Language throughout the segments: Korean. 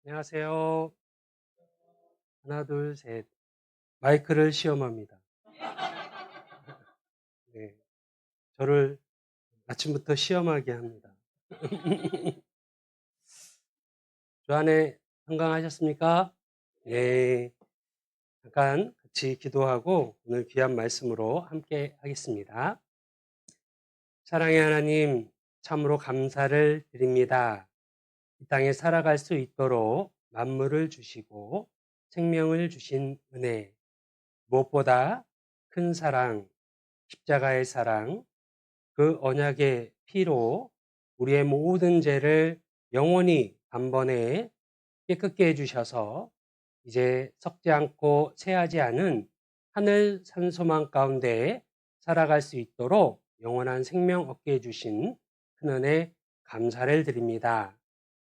안녕하세요. 하나, 둘, 셋. 마이크를 시험합니다. 네, 저를 아침부터 시험하게 합니다. 주안에 건강하셨습니까? 네, 잠깐 같이 기도하고 오늘 귀한 말씀으로 함께 하겠습니다. 사랑의 하나님, 참으로 감사를 드립니다. 이 땅에 살아갈 수 있도록 만물을 주시고 생명을 주신 은혜, 무엇보다 큰 사랑, 십자가의 사랑, 그 언약의 피로 우리의 모든 죄를 영원히 단번에 깨끗게 해주셔서 이제 썩지 않고 새하지 않은 하늘 산소망 가운데 살아갈 수 있도록 영원한 생명 얻게 해주신 큰 은혜 감사를 드립니다.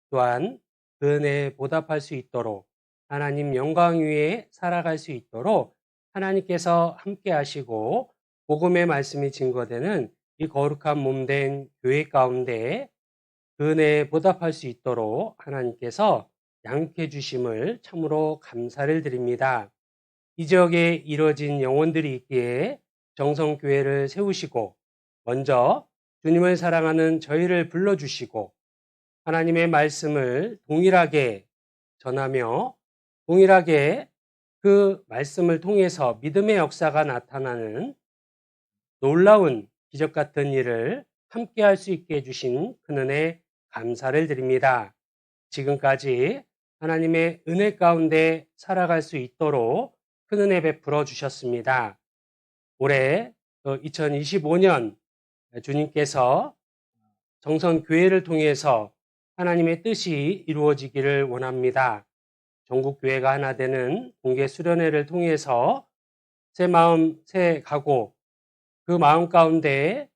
또한 그 은혜에 보답할 수 있도록 하나님 영광 위에 살아갈 수 있도록 하나님께서 함께 하시고 복음의 말씀이 증거되는 이 거룩한 몸된 교회 가운데 그 은혜에 보답할 수 있도록 하나님께서 양육해 주심을 참으로 감사를 드립니다. 이 지역에 이루어진 영혼들이 있기에 정성교회를 세우시고 먼저 주님을 사랑하는 저희를 불러주시고 하나님의 말씀을 동일하게 전하며 동일하게 그 말씀을 통해서 믿음의 역사가 나타나는 놀라운 기적 같은 일을 함께 할 수 있게 해주신 큰 은혜 감사를 드립니다. 지금까지 하나님의 은혜 가운데 살아갈 수 있도록 큰 은혜 베풀어 주셨습니다. 올해 2025년 주님께서 정성교회를 통해서 하나님의 뜻이 이루어지기를 원합니다. 전국교회가 하나 되는 공개 수련회를 통해서 새 마음, 새 각오, 그 마음 가운데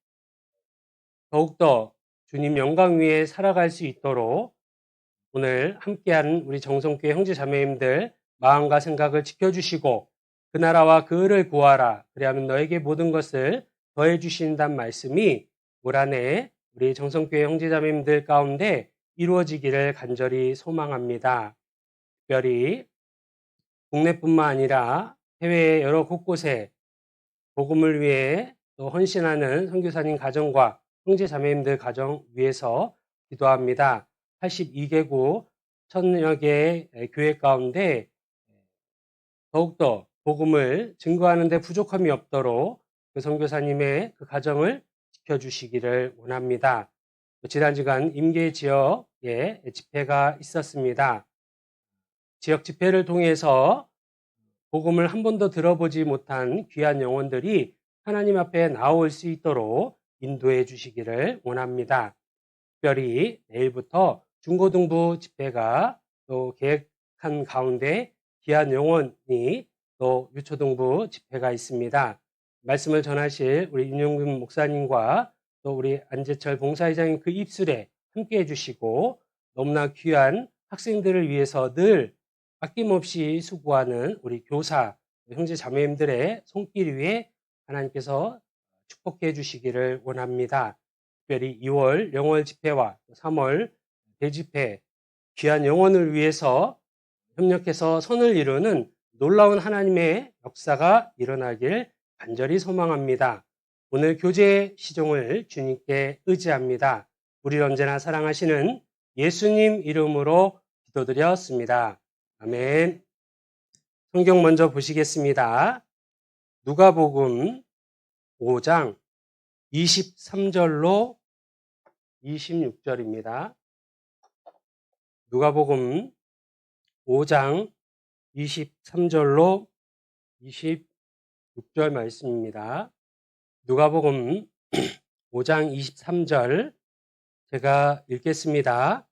더욱더 주님 영광 위에 살아갈 수 있도록 오늘 함께하는 우리 정성교회 형제 자매님들 마음과 생각을 지켜주시고 그 나라와 그 의를 구하라. 그리하면 너에게 모든 것을 더해 주신다는 말씀이 올 한해 우리 정성교회 형제 자매님들 가운데 이루어지기를 간절히 소망합니다. 특별히 국내뿐만 아니라 해외 여러 곳곳에 복음을 위해 또 헌신하는 선교사님 가정과 형제 자매님들 가정 위해서 기도합니다. 82개국 1000여 개의 교회 가운데 더욱더 복음을 증거하는 데 부족함이 없도록 그 선교사님의 그 가정을 지켜주시기를 원합니다. 지난 주간 임계 지역에 집회가 있었습니다. 지역 집회를 통해서 복음을 한 번도 들어보지 못한 귀한 영혼들이 하나님 앞에 나올 수 있도록 인도해 주시기를 원합니다. 특별히 내일부터 중고등부 집회가 또 계획한 가운데 귀한 영혼이 또 유초등부 집회가 있습니다. 말씀을 전하실 우리 윤용근 목사님과 또 우리 안재철 봉사회장님 그 입술에 함께 해주시고 너무나 귀한 학생들을 위해서 늘 아낌없이 수고하는 우리 교사, 형제 자매님들의 손길 위에 하나님께서 축복해 주시기를 원합니다. 특별히 2월 영월 집회와 3월 대집회 귀한 영혼을 위해서 협력해서 선을 이루는 놀라운 하나님의 역사가 일어나길 간절히 소망합니다. 오늘 교제 시종을 주님께 의지합니다. 우리를 언제나 사랑하시는 예수님 이름으로 기도드렸습니다. 아멘. 성경 먼저 보시겠습니다. 누가복음 5장 23절로 26절입니다. 누가복음 5장 23절로 26절 말씀입니다. 누가복음 5장 23절 제가 읽겠습니다.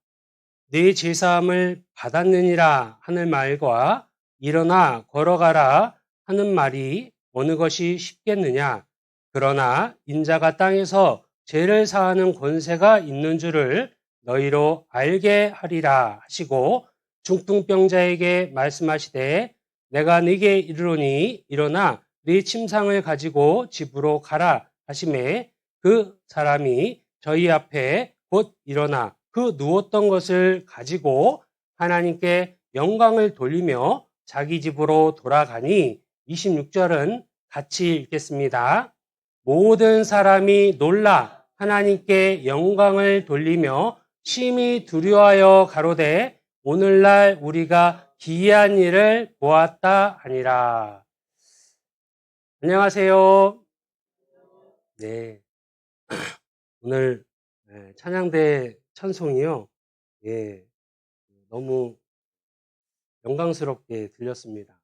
네 제사함을 받았느니라 하는 말과 일어나 걸어가라 하는 말이 어느 것이 쉽겠느냐? 그러나 인자가 땅에서 죄를 사하는 권세가 있는 줄을 너희로 알게 하리라 하시고 중풍병자에게 말씀하시되 내가 네게 이르노니 일어나 네 침상을 가지고 집으로 가라 하시매 그 사람이 저희 앞에 곧 일어나 그 누웠던 것을 가지고 하나님께 영광을 돌리며 자기 집으로 돌아가니 26절은 같이 읽겠습니다. 모든 사람이 놀라 하나님께 영광을 돌리며 심히 두려워하여 가로되 오늘날 우리가 기이한 일을 보았다 하니라. 안녕하세요. 네. 오늘 찬양대 찬송이요. 예. 너무 영광스럽게 들렸습니다.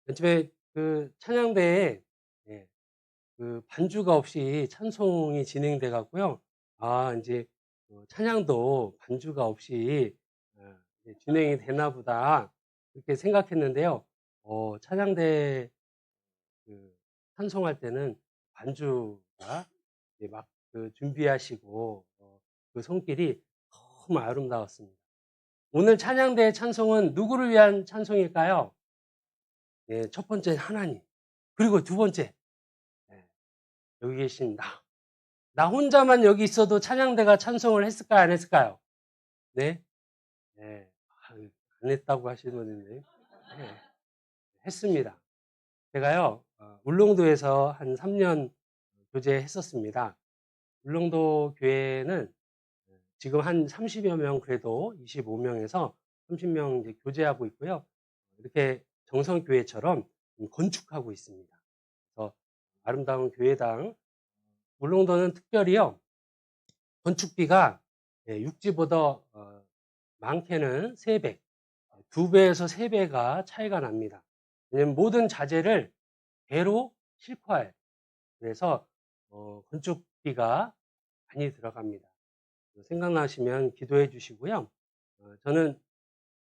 맨 처음에 그 찬양대에 그 반주가 없이 찬송이 진행돼 갖고요. 아, 이제 찬양도 반주가 없이 진행이 되나 보다 그렇게 생각했는데요. 찬양대 그 찬송할 때는 반주가 막 그 준비하시고 그 손길이 너무 아름다웠습니다. 오늘 찬양대의 찬송은 누구를 위한 찬송일까요? 예, 첫 번째 하나님, 그리고 두 번째 여기 계신 나 혼자만 여기 있어도 찬양대가 찬송을 했을까요, 안 했을까요? 네, 네. 안 했다고 하시는 분인데 네, 했습니다. 제가요 울릉도에서 한 3년 교제했었습니다. 울릉도 교회는 지금 한 30여 명, 그래도 25명에서 30명 이제 교제하고 있고요. 이렇게 정성교회처럼 건축하고 있습니다. 그래서 아름다운 교회당, 울릉도는 특별히요, 건축비가 육지보다 많게는 3배, 2배에서 3배가 차이가 납니다. 왜냐면 모든 자재를 배로 싣고와요. 그래서 건축비가 많이 들어갑니다. 생각나시면 기도해 주시고요. 저는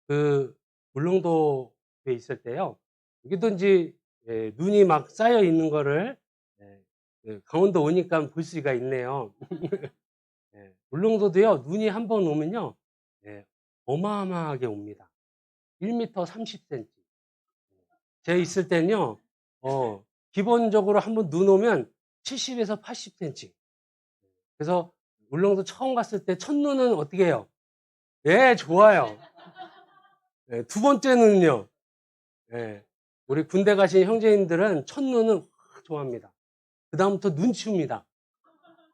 그 울릉도에 있을 때요, 여기든지 눈이 막 쌓여 있는 거를 강원도 오니까 볼 수가 있네요. 울릉도도요, 눈이 한번 오면요 어마어마하게 옵니다. 1m 30cm. 제가 있을 때는요 기본적으로 한번 눈 오면 70에서 80cm. 그래서 울릉도 처음 갔을 때 첫눈은 어떻게 해요? 예, 좋아요. 두 번째는요, 우리 군대 가신 형제님들은 첫눈은 좋아합니다. 그 다음부터 눈 치웁니다.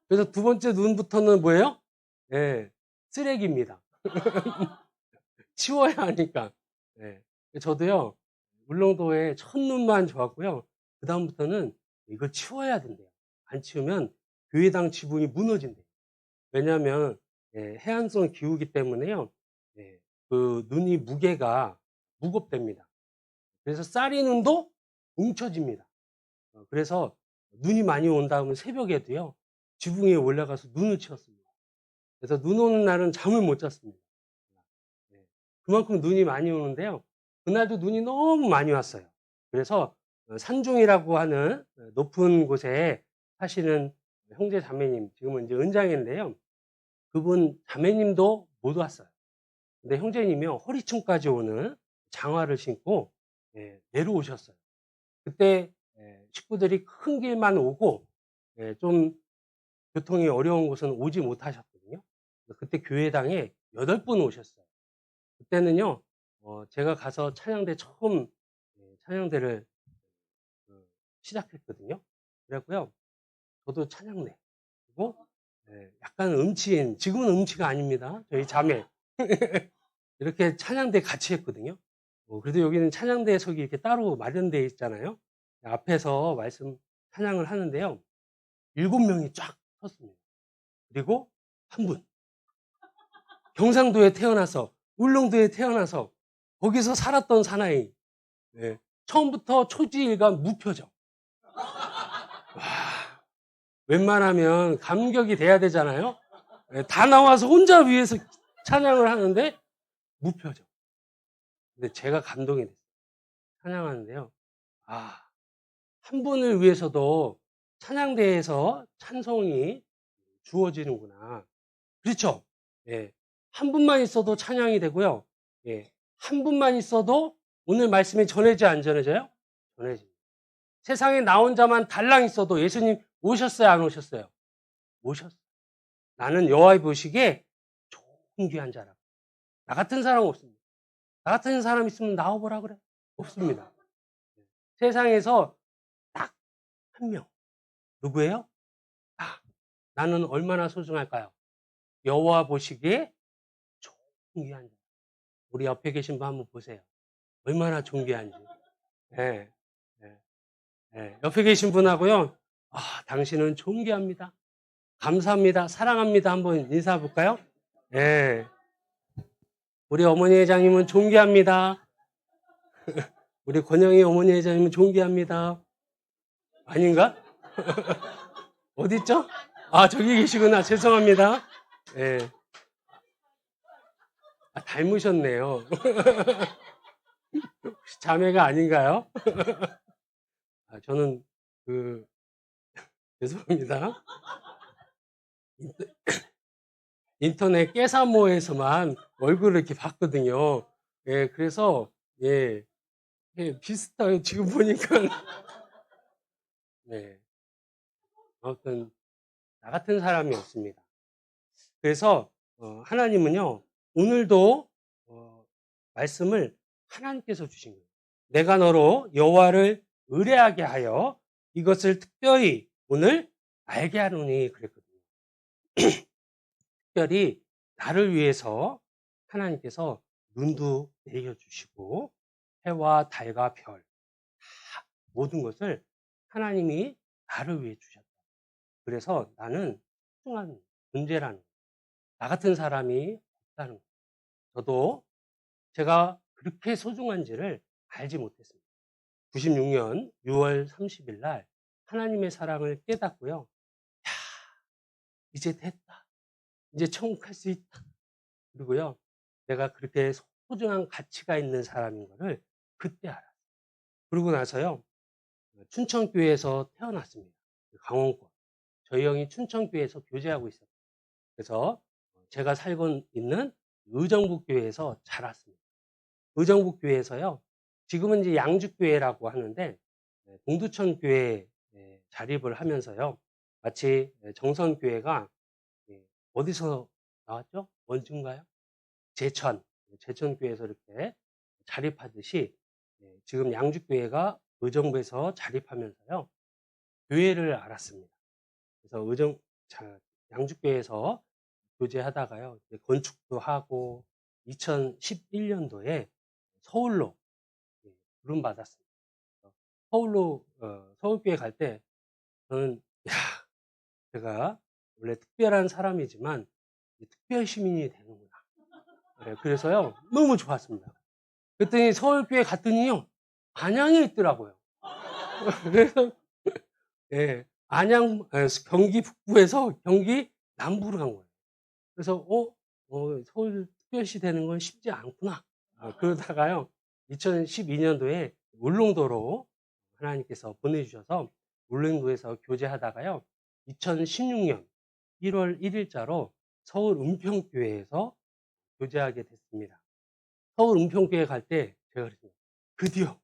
그래서 두 번째 눈부터는 뭐예요? 쓰레기입니다. 치워야 하니까. 저도요, 울릉도에 첫눈만 좋았고요. 그 다음부터는 이걸 치워야 된대요. 안 치우면 교회당 지붕이 무너진대요. 왜냐하면 해안성 기후기 때문에요. 그 눈이 무게가 무겁답니다. 그래서 쌀이 눈도 뭉쳐집니다. 그래서 눈이 많이 온 다음에 새벽에도요, 지붕에 올라가서 눈을 치웠습니다. 그래서 눈 오는 날은 잠을 못 잤습니다. 그만큼 눈이 많이 오는데요, 그날도 눈이 너무 많이 왔어요. 그래서 산중이라고 하는 높은 곳에 사시는 형제 자매님, 지금은 이제 은장인데요, 그분 자매님도 못 왔어요. 근데 형제님이요, 허리춤까지 오는 장화를 신고 내려오셨어요. 그때 식구들이 큰 길만 오고 좀 교통이 어려운 곳은 오지 못하셨거든요. 그때 교회당에 8분 오셨어요. 그때는요, 제가 가서 찬양대 처음 찬양대를 시작했거든요. 그래갖고요, 저도 찬양대, 그리고 약간 음치인, 지금은 음치가 아닙니다. 저희 자매. 이렇게 찬양대 같이 했거든요. 그래도 여기는 찬양대석이 이렇게 따로 마련되어 있잖아요. 앞에서 말씀 찬양을 하는데요, 7명이 쫙 섰습니다. 그리고 한 분, 경상도에 태어나서 울릉도에 태어나서 거기서 살았던 사나이, 처음부터 초지일관 무표정. 와, 웬만하면 감격이 돼야 되잖아요. 다 나와서 혼자 위에서 찬양을 하는데 무표정. 근데 제가 감동이 됐어요. 찬양하는데요, 한 분을 위해서도 찬양대에서 찬송이 주어지는구나. 그렇죠? 한 분만 있어도 찬양이 되고요. 한 분만 있어도 오늘 말씀이 전해져 안 전해져요? 전해집니다. 세상에 나 혼자만 달랑 있어도 예수님 오셨어요, 안 오셨어요? 오셨어요. 나는 여호와의 보시기에 존귀한 자라. 나 같은 사람 없습니다. 나 같은 사람 있으면 나와보라 그래. 없습니다. 세상에서 딱 한 명. 누구예요? 나는 얼마나 소중할까요? 여호와 보시기에 존귀한 자. 우리 옆에 계신 분 한번 보세요. 얼마나 존귀한지. 예, 예, 예. 옆에 계신 분하고요. 당신은 존귀합니다. 감사합니다. 사랑합니다. 한번 인사해 볼까요? 예. 우리 어머니 회장님은 존귀합니다. 우리 권영희 어머니 회장님은 존귀합니다. 아닌가? 어딨죠? 저기 계시구나. 죄송합니다. 예. 닮으셨네요. 혹시 자매가 아닌가요? 저는 죄송합니다. 인터넷 깨사모에서만 얼굴을 이렇게 봤거든요. 예, 그래서 예, 비슷해요. 지금 보니까. 네. 아무튼 나 같은 사람이 없습니다. 그래서 하나님은요, 오늘도 말씀을 하나님께서 주신 거예요. 내가 너로 여호와를 의뢰하게 하여 이것을 특별히 오늘 알게 하노니 그랬거든요. 특별히 나를 위해서 하나님께서 눈도 내려주시고 해와 달과 별 모든 것을 하나님이 나를 위해 주셨다. 그래서 나는 소중한 존재라는 거예요. 나 같은 사람이 없다는 거예요. 저도 제가 그렇게 소중한지를 알지 못했습니다. 96년 6월 30일 날 하나님의 사랑을 깨닫고요. 이제 됐다. 이제 천국 갈 수 있다. 그리고요, 내가 그렇게 소중한 가치가 있는 사람인 거를 그때 알았어요. 그러고 나서요, 춘천교회에서 태어났습니다. 강원권. 저희 형이 춘천교회에서 교제하고 있었어요. 그래서 제가 살고 있는 의정부교회에서 자랐습니다. 의정부교회에서요, 지금은 이제 양주교회라고 하는데, 동두천교회에 자립을 하면서요, 마치 정선교회가 어디서 나왔죠? 원주인가요? 제천교회에서 이렇게 자립하듯이 지금 양주교회가 의정부에서 자립하면서요, 교회를 알았습니다. 그래서 양주교회에서 교제하다가요, 건축도 하고 2011년도에 서울로 부름받았습니다. 서울로 서울교회 갈 때 저는 제가 원래 특별한 사람이지만 특별 시민이 되는구나. 그래서요, 너무 좋았습니다. 그랬더니 서울교회 갔더니요, 안양에 있더라고요. 그래서 경기 북부에서 경기 남부로 간 거예요. 그래서 서울 특별시 되는 건 쉽지 않구나. 그러다가요, 2012년도에 울릉도로 하나님께서 보내주셔서 울릉도에서 교제하다가요, 2016년 1월 1일자로 서울 은평교회에서 교제하게 됐습니다. 서울 은평교회 갈 때 제가 그랬어요. 드디어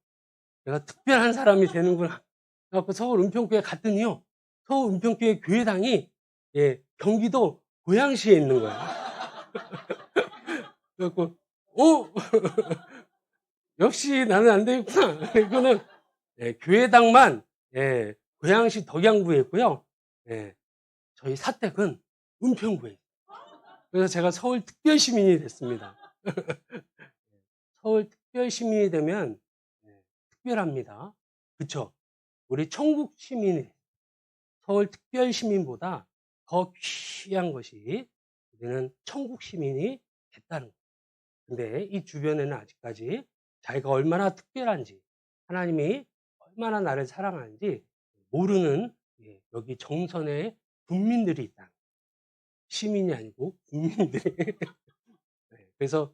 내가 특별한 사람이 되는구나. 그래서 서울 은평교회 갔더니요, 서울 은평교회 교회당이 경기도 고양시에 있는 거예요. 그래갖고 역시 나는 안 되겠구나. 이거는 교회당만 고양시 덕양구에 있고요. 저희 사택은 은평구에 있어요. 그래서 제가 서울 특별시민이 됐습니다. 서울 특별시민이 되면 특별합니다. 그쵸? 우리 천국 시민이 서울 특별시민보다 더 귀한 것이 우리는 천국 시민이 됐다는 거예요. 근데 이 주변에는 아직까지 자기가 얼마나 특별한지, 하나님이 얼마나 나를 사랑하는지 모르는 여기 정선의 국민들이 있다. 시민이 아니고 국민들이. 그래서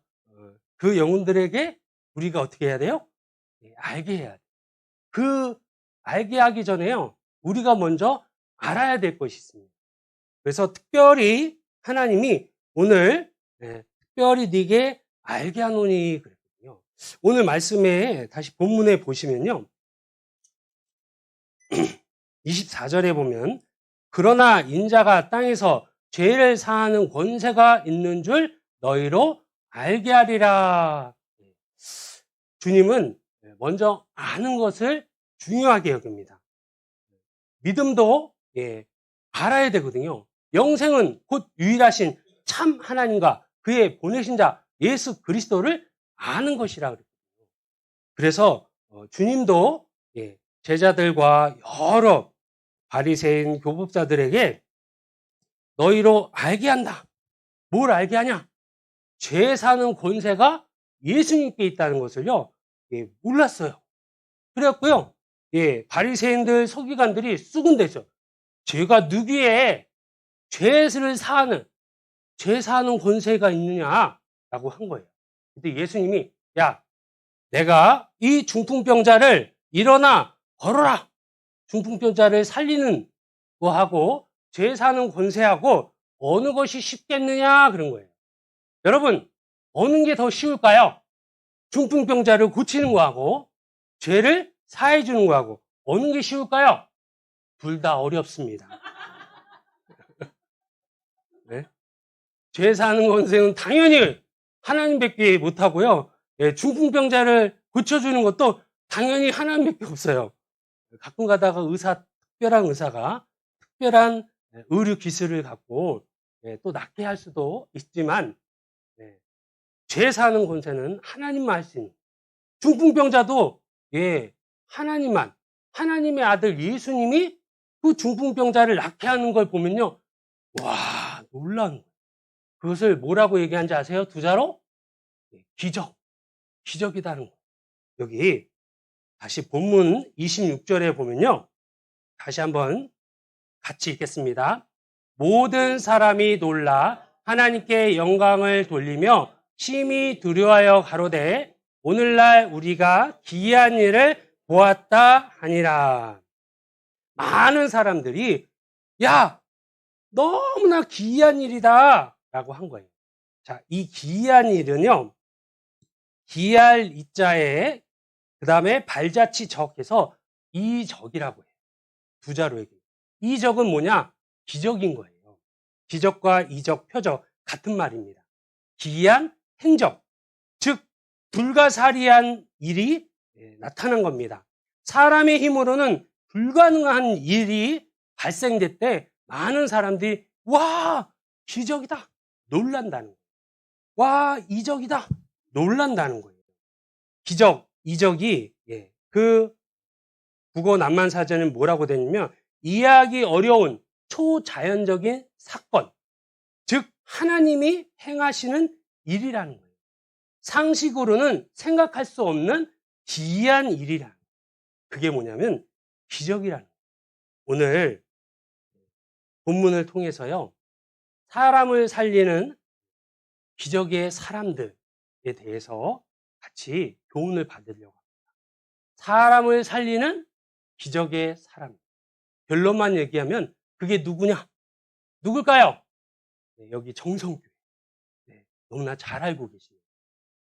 그 영혼들에게 우리가 어떻게 해야 돼요? 알게 해야 돼요. 알게 하기 전에요, 우리가 먼저 알아야 될 것이 있습니다. 그래서 특별히 하나님이 오늘 특별히 네게 알게 하노니 그랬거든요. 오늘 말씀에 다시 본문에 보시면요, 24절에 보면 그러나 인자가 땅에서 죄를 사하는 권세가 있는 줄 너희로 알게 하리라. 주님은 먼저 아는 것을 중요하게 여깁니다. 믿음도 알아야 되거든요. 영생은 곧 유일하신 참 하나님과 그의 보내신 자 예수 그리스도를 아는 것이라 그랬거든요. 그래서 주님도 제자들과 여러 바리새인 교법자들에게 너희로 알게 한다. 뭘 알게 하냐? 죄 사는 권세가 예수님께 있다는 것을요, 몰랐어요. 그래갖고요, 바리새인들 서기관들이 쑥은대죠. 죄가 누구의 죄를 사는 권세가 있느냐라고 한 거예요. 근데 예수님이 야, 내가 이 중풍병자를 일어나 걸어라. 중풍병자를 살리는 거하고 죄 사는 권세하고 어느 것이 쉽겠느냐 그런 거예요. 여러분, 어느 게 더 쉬울까요? 중풍병자를 고치는 거하고 죄를 사해 주는 거하고 어느 게 쉬울까요? 둘 다 어렵습니다. 네? 죄 사는 권세는 당연히 하나님밖에 못하고요. 중풍병자를 고쳐주는 것도 당연히 하나님밖에 없어요. 가끔 가다가 특별한 의사가 특별한 의료 기술을 갖고 또 낫게 할 수도 있지만 죄 사는 권세는 하나님만 할 수 있는, 중풍병자도 하나님만, 하나님의 아들 예수님이 그 중풍병자를 낫게 하는 걸 보면요, 와, 놀라운 거예요. 그것을 뭐라고 얘기하는지 아세요? 두 자로? 기적이다는 거. 여기 다시 본문 26절에 보면요, 다시 한번 같이 읽겠습니다. 모든 사람이 놀라 하나님께 영광을 돌리며 심히 두려워하여 가로되 오늘날 우리가 기이한 일을 보았다 하니라. 많은 사람들이 야, 너무나 기이한 일이다 라고 한 거예요. 자, 이 기이한 일은요, 기이할 이자에 그 다음에 발자취 적해서 이적이라고 해요. 두 자로 얘기해요. 이적은 뭐냐? 기적인 거예요. 기적과 이적, 표적 같은 말입니다. 기이한 행적, 즉 불가사리한 일이 나타난 겁니다. 사람의 힘으로는 불가능한 일이 발생될 때 많은 사람들이 와, 기적이다, 놀란다는 거예요. 와, 이적이다, 놀란다는 거예요. 기적, 이적이 그 국어 낭만사전은 뭐라고 되냐면 이해하기 어려운 초자연적인 사건, 즉 하나님이 행하시는 일이라는 거예요. 상식으로는 생각할 수 없는 기이한 일이라는 거예요. 그게 뭐냐면 기적이라는 거예요. 오늘 본문을 통해서요, 사람을 살리는 기적의 사람들에 대해서 같이 교훈을 받으려고 합니다. 사람을 살리는 기적의 사람. 결론만 얘기하면 그게 누구냐? 누굴까요? 여기 정성교회. 너무나 잘 알고 계시네요.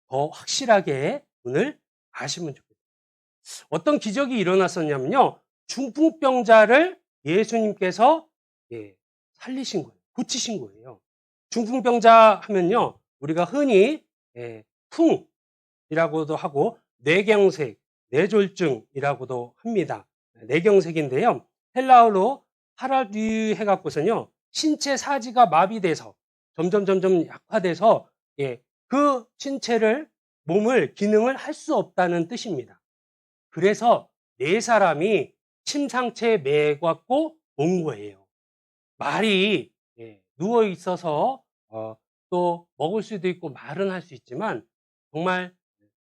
더 확실하게 오늘 아시면 좋겠어요. 어떤 기적이 일어났었냐면요, 중풍병자를 예수님께서 살리신 거예요. 고치신 거예요. 중풍병자 하면요, 우리가 흔히 풍이라고도 하고 뇌경색, 뇌졸중이라고도 합니다. 뇌경색인데요, 헬라어로 파라듀 해갖고서는요, 신체 사지가 마비돼서 점점 약화돼서 그 신체를, 몸을, 기능을 할 수 없다는 뜻입니다. 그래서 네 사람이 침상체에 매갖고 온 거예요. 말이 누워 있어서 또 먹을 수도 있고 말은 할 수 있지만 정말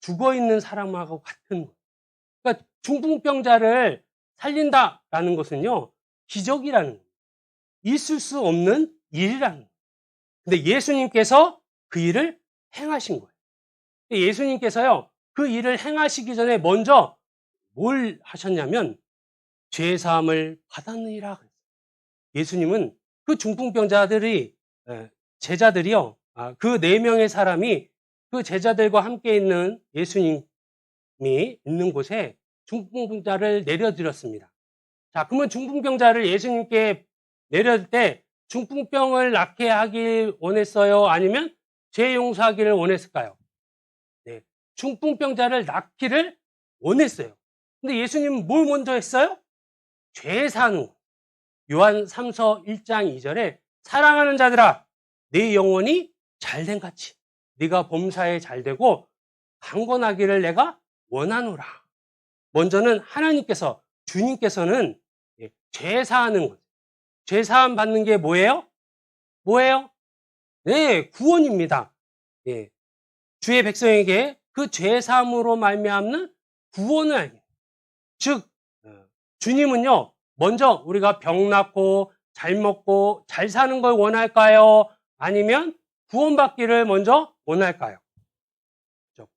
죽어 있는 사람하고 같은 거예요. 그러니까 중풍병자를 살린다라는 것은요, 기적이라는 거예요. 있을 수 없는 일이라는 거예요. 근데 예수님께서 그 일을 행하신 거예요. 예수님께서요, 그 일을 행하시기 전에 먼저 뭘 하셨냐면 죄 사함을 받았느니라 그랬어요. 예수님은 그 중풍병자들이, 제자들이요, 그 4명의 사람이 그 제자들과 함께 있는 예수님이 있는 곳에 중풍병자를 내려드렸습니다. 자, 그러면 중풍병자를 예수님께 내려줄 때 중풍병을 낫게 하길 원했어요? 아니면 죄 용서하기를 원했을까요? 네. 중풍병자를 낫기를 원했어요. 근데 예수님은 뭘 먼저 했어요? 죄 사는 거. 요한 3서 1장 2절에 사랑하는 자들아 내 영혼이 잘된 같이 네가 범사에 잘되고 강건하기를 내가 원하노라. 먼저는 하나님께서 주님께서는 죄 사하는 것. 죄 사함 받는 게 뭐예요? 뭐예요? 네, 구원입니다. 예. 주의 백성에게 그 죄 사함으로 말미암는 구원을 알게. 즉 주님은요. 먼저 우리가 병 낫고 잘 먹고 잘 사는 걸 원할까요? 아니면 구원받기를 먼저 원할까요?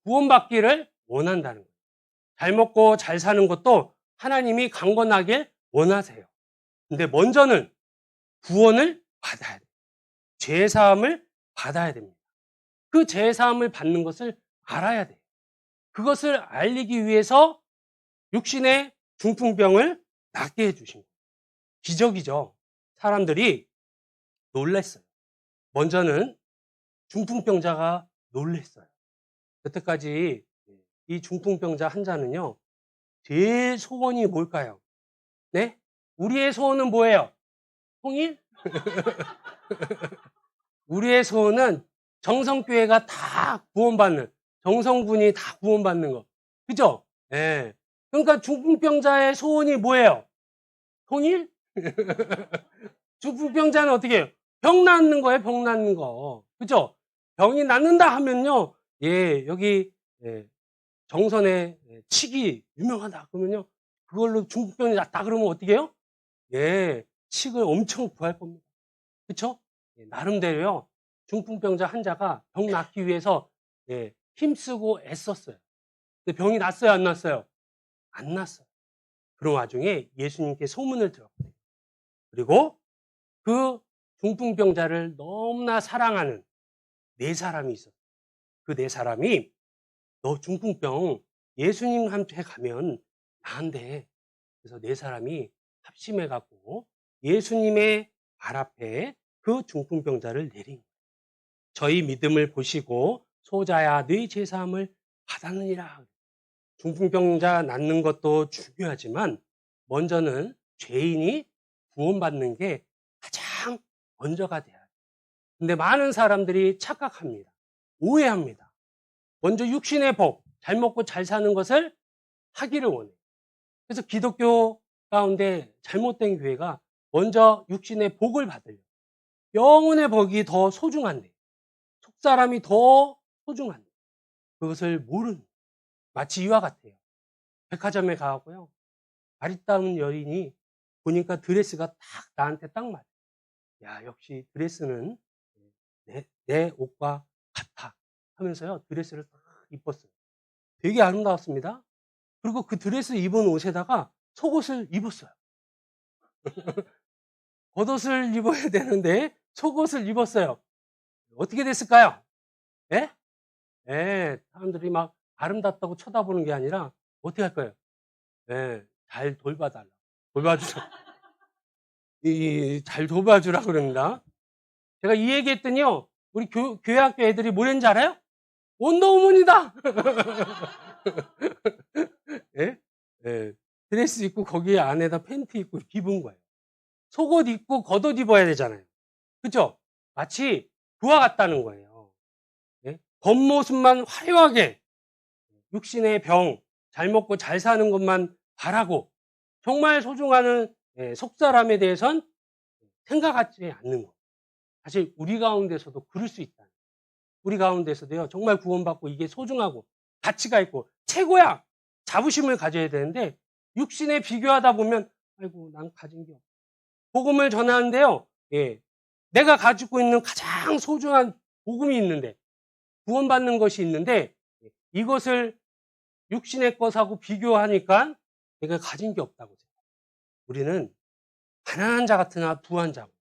구원받기를 원한다는 거예요. 잘 먹고 잘 사는 것도 하나님이 강건하길 원하세요. 근데 먼저는 구원을 받아야 돼요. 죄사함을 받아야 됩니다. 그 죄사함을 받는 것을 알아야 돼요. 그것을 알리기 위해서 육신의 중풍병을 낫게 해주신 거예요. 기적이죠. 사람들이 놀랐어요. 먼저는 중풍병자가 놀랐어요. 여태까지 이 중풍병자 환자는요, 제일 소원이 뭘까요? 네? 우리의 소원은 뭐예요? 통일? 우리의 소원은 정성교회가 다 구원받는, 정성군이 다 구원받는 거. 그죠? 예. 그러니까 중풍병자의 소원이 뭐예요? 통일? 중풍병자는 어떻게 해요? 병 낫는 거예요, 병 낫는 거. 그죠? 병이 낫는다 하면요, 예, 여기, 예, 정선에 칡이 유명하다. 그러면요, 그걸로 중풍병이 낫다 그러면 어떻게 해요? 예, 칡을 엄청 구할 겁니다. 그쵸? 예, 나름대로요, 중풍병자 환자가 병 낫기 위해서, 예, 힘쓰고 애썼어요. 근데 병이 낫어요, 안 낫어요? 안 낫어요. 그런 와중에 예수님께 소문을 들었고요. 그리고 그 중풍병자를 너무나 사랑하는 네 사람이 있었어요. 그 네 사람이 너 중풍병 예수님한테 가면 나은데. 그래서 네 사람이 합심해 갖고 예수님의 발 앞에 그 중풍병자를 내린 거예요. 저희 믿음을 보시고 소자야 네 제사함을 받았느니라. 중풍병자 낫는 것도 중요하지만 먼저는 죄인이 구원받는 게 가장 먼저가 돼야 돼요. 근데 많은 사람들이 착각합니다. 오해합니다. 먼저 육신의 복, 잘 먹고 잘 사는 것을 하기를 원해요. 그래서 기독교 가운데 잘못된 교회가 먼저 육신의 복을 받으려고, 영혼의 복이 더 소중한데, 속사람이 더 소중한데, 그것을 모르는, 마치 이와 같아요. 백화점에 가고요, 아리따운 여인이 보니까 드레스가 딱 나한테 딱 맞아요. 야, 역시 드레스는 내 옷과 같아 하면서요, 드레스를 딱 입었어요. 되게 아름다웠습니다. 그리고 그 드레스 입은 옷에다가 속옷을 입었어요. 겉옷을 입어야 되는데 속옷을 입었어요. 어떻게 됐을까요? 예? 예, 사람들이 막 아름답다고 쳐다보는 게 아니라 어떻게 할 거예요? 예, 잘 돌봐달라. 돌봐주라. 잘 돌봐주라 그럽니다. 제가 이 얘기 했더니요, 우리 교회 학교 애들이 뭐랬는지 알아요? 원더우먼이다! 예? 예, 드레스 입고 거기에 안에다 팬티 입고 입은 거예요. 속옷 입고 겉옷 입어야 되잖아요. 그죠? 마치 그와 같다는 거예요. 예? 겉모습만 화려하게 육신의 병, 잘 먹고 잘 사는 것만 바라고 정말 소중한 속사람에 대해선 생각하지 않는 것. 사실 우리 가운데서도 그럴 수 있다. 우리 가운데서도요, 정말 구원받고 이게 소중하고 가치가 있고 최고야! 자부심을 가져야 되는데 육신에 비교하다 보면 아이고 난 가진 게 없어. 복음을 전하는데요, 예, 내가 가지고 있는 가장 소중한 복음이 있는데, 구원받는 것이 있는데 이것을 육신의 것하고 비교하니까 내가 가진 게 없다고 생각해요. 우리는 가난한 자 같으나 부한 자고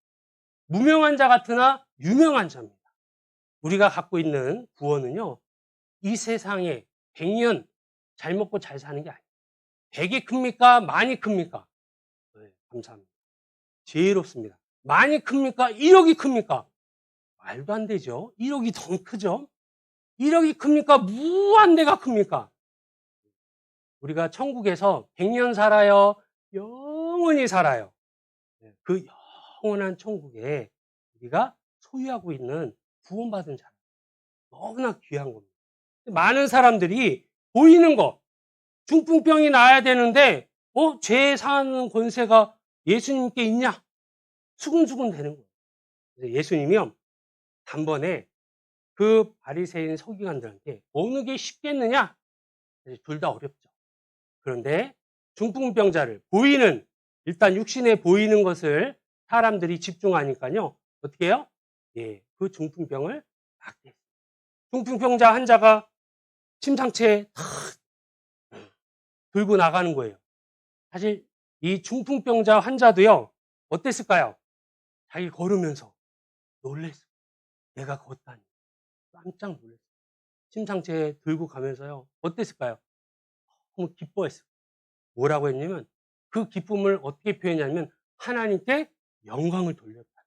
무명한 자 같으나 유명한 자입니다. 우리가 갖고 있는 구원은요, 이 세상에 100년 잘 먹고 잘 사는 게 아니에요. 100이 큽니까? 많이 큽니까? 네, 감사합니다. 제일 없습니다. 많이 큽니까? 1억이 큽니까? 말도 안 되죠. 1억이 더 크죠. 1억이 큽니까? 무한대가 큽니까? 우리가 천국에서 100년 살아요? 영원히 살아요. 그 영원한 천국에 우리가 소유하고 있는 구원받은 자라. 너무나 귀한 겁니다. 많은 사람들이 보이는 거, 중풍병이 나야 되는데, 죄 사는 권세가 예수님께 있냐? 수근수근 되는 거예요. 그래서 예수님이요, 단번에 그 바리새인 서기관들한테 어느 게 쉽겠느냐? 둘 다 어렵죠. 그런데 중풍병자를 보이는, 일단 육신에 보이는 것을 사람들이 집중하니까요, 어떻게 해요? 예, 그 중풍병을 낫게 했어요. 중풍병자 환자가 심상치에 탁 들고 나가는 거예요. 사실 이 중풍병자 환자도요, 어땠을까요? 자기 걸으면서 놀랬어요. 내가 걷다니. 깜짝 놀랐어요. 심상치에 들고 가면서요, 어땠을까요? 너무 기뻐했어요. 뭐라고 했냐면, 그 기쁨을 어떻게 표현하냐면, 하나님께 영광을 돌렸다.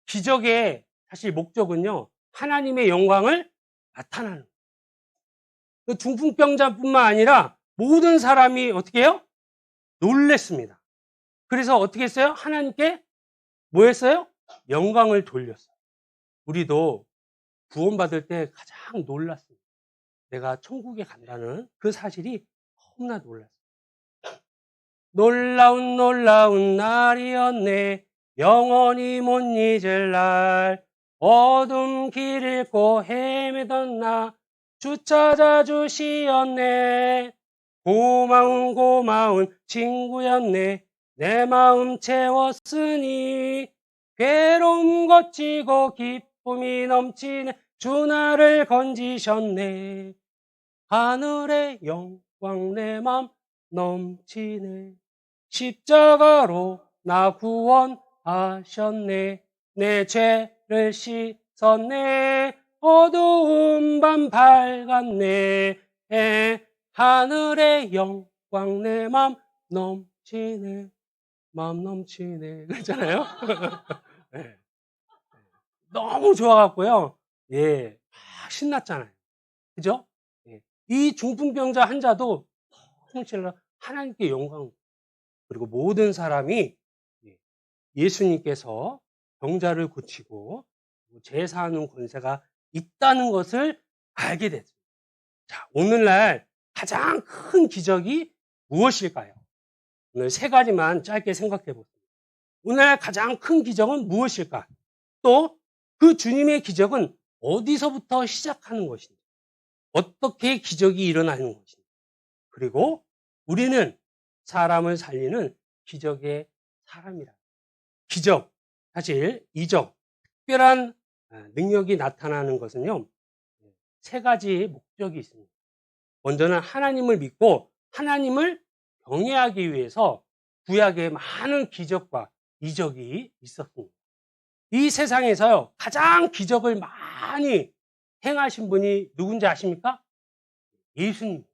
기적의 사실 목적은요, 하나님의 영광을 나타나는 거예요. 그 중풍병자뿐만 아니라 모든 사람이 어떻게 해요? 놀랬습니다. 그래서 어떻게 했어요? 하나님께 뭐 했어요? 영광을 돌렸어요. 우리도 구원받을 때 가장 놀랐습니다. 내가 천국에 간다는 그 사실이 너무나 놀랐어요. 놀라운 날이었네. 영원히 못 잊을 날. 어둠 길 잃고 헤매던 나 주 찾아주시었네. 고마운 친구였네. 내 마음 채웠으니 괴로움 거치고 기쁨이 넘치네. 주 나를 건지셨네. 하늘의 영광 내 맘 넘치네. 십자가로 나 구원하셨네. 내 죄를 씻었네. 어두운 밤 밝았네. 하늘의 영광 내 맘 넘치네. 맘 넘치네. 그렇잖아요? 네. 너무 좋아갖고요. 예, 막 신났잖아요. 그죠? 예. 이 중풍병자 환자도 통치를 하나님께 영광, 그리고 모든 사람이 예수님께서 병자를 고치고 제사하는 권세가 있다는 것을 알게 됐습니다. 자, 오늘날 가장 큰 기적이 무엇일까요? 오늘 세 가지만 짧게 생각해 보겠습니다. 오늘날 가장 큰 기적은 무엇일까? 또 그 주님의 기적은 어디서부터 시작하는 것인지, 어떻게 기적이 일어나는 것인지, 그리고 우리는 사람을 살리는 기적의 사람이라. 기적, 사실 이적, 특별한 능력이 나타나는 것은요, 세 가지 목적이 있습니다. 먼저는 하나님을 믿고 하나님을 경외하기 위해서 구약에 많은 기적과 이적이 있었습니다. 이 세상에서요, 가장 기적을 많이 행하신 분이 누군지 아십니까? 예수님.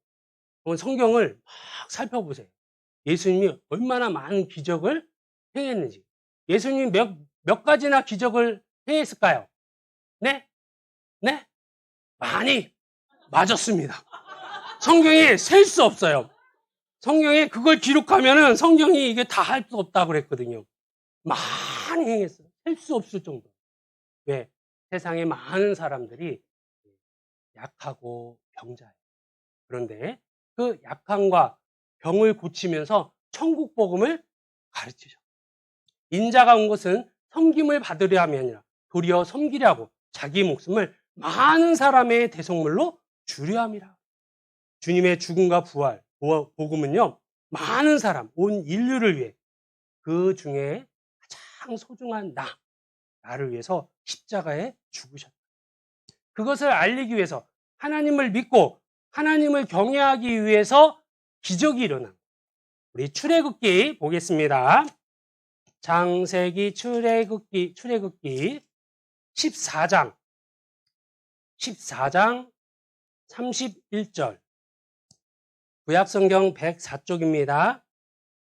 성경을 막 살펴보세요. 예수님이 얼마나 많은 기적을 행했는지. 예수님이 몇 가지나 기적을 행했을까요? 네? 네? 많이 맞았습니다. 성경에 셀 수 없어요. 성경에 그걸 기록하면은 성경이 이게 다 할 수 없다고 그랬거든요. 많이 행했어요. 셀 수 없을 정도. 왜? 세상에 많은 사람들이 약하고 병자예요. 그런데 그 약함과 병을 고치면서 천국 복음을 가르치죠. 인자가 온 것은 섬김을 받으려 함이 아니라 도리어 섬기려고 자기 목숨을 많은 사람의 대속물로 주려 함이라. 주님의 죽음과 부활, 복음은요, 많은 사람, 온 인류를 위해 그 중에 가장 소중한 나를 위해서 십자가에 죽으셨다. 그것을 알리기 위해서 하나님을 믿고 하나님을 경외하기 위해서 기적이 일어납니다. 우리 출애굽기 보겠습니다. 창세기 출애굽기 14장 31절 구약성경 104쪽입니다.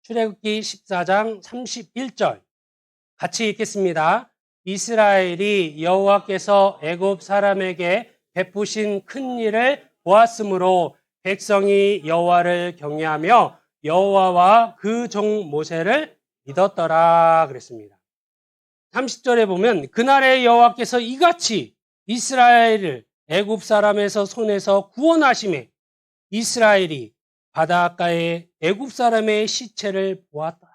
출애굽기 14장 31절 같이 읽겠습니다. 이스라엘이 여호와께서 애굽 사람에게 베푸신 큰 일을 보았으므로 백성이 여호와를 경외하며 여호와와 그 종 모세를 믿었더라 그랬습니다. 30절에 보면 그날에 여호와께서 이같이 이스라엘을 애굽 사람에서 손에서 구원하심에 이스라엘이 바닷가에 애굽 사람의 시체를 보았더라.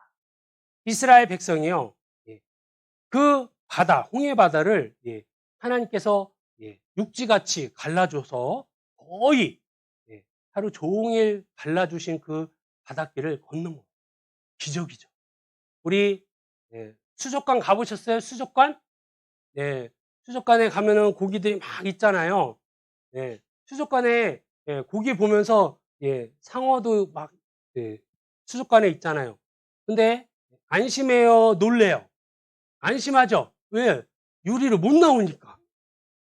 이스라엘 백성이요. 그 바다, 홍해 바다를 하나님께서 육지같이 갈라줘서 거의 하루 종일 갈라주신 그 바닷길을 걷는 거. 기적이죠. 우리 수족관 가보셨어요? 수족관? 수족관에 가면은 고기들이 막 있잖아요. 수족관에 고기 보면서 상어도 막 수족관에 있잖아요. 근데 안심해요? 놀래요? 안심하죠? 왜? 유리를 못 나오니까.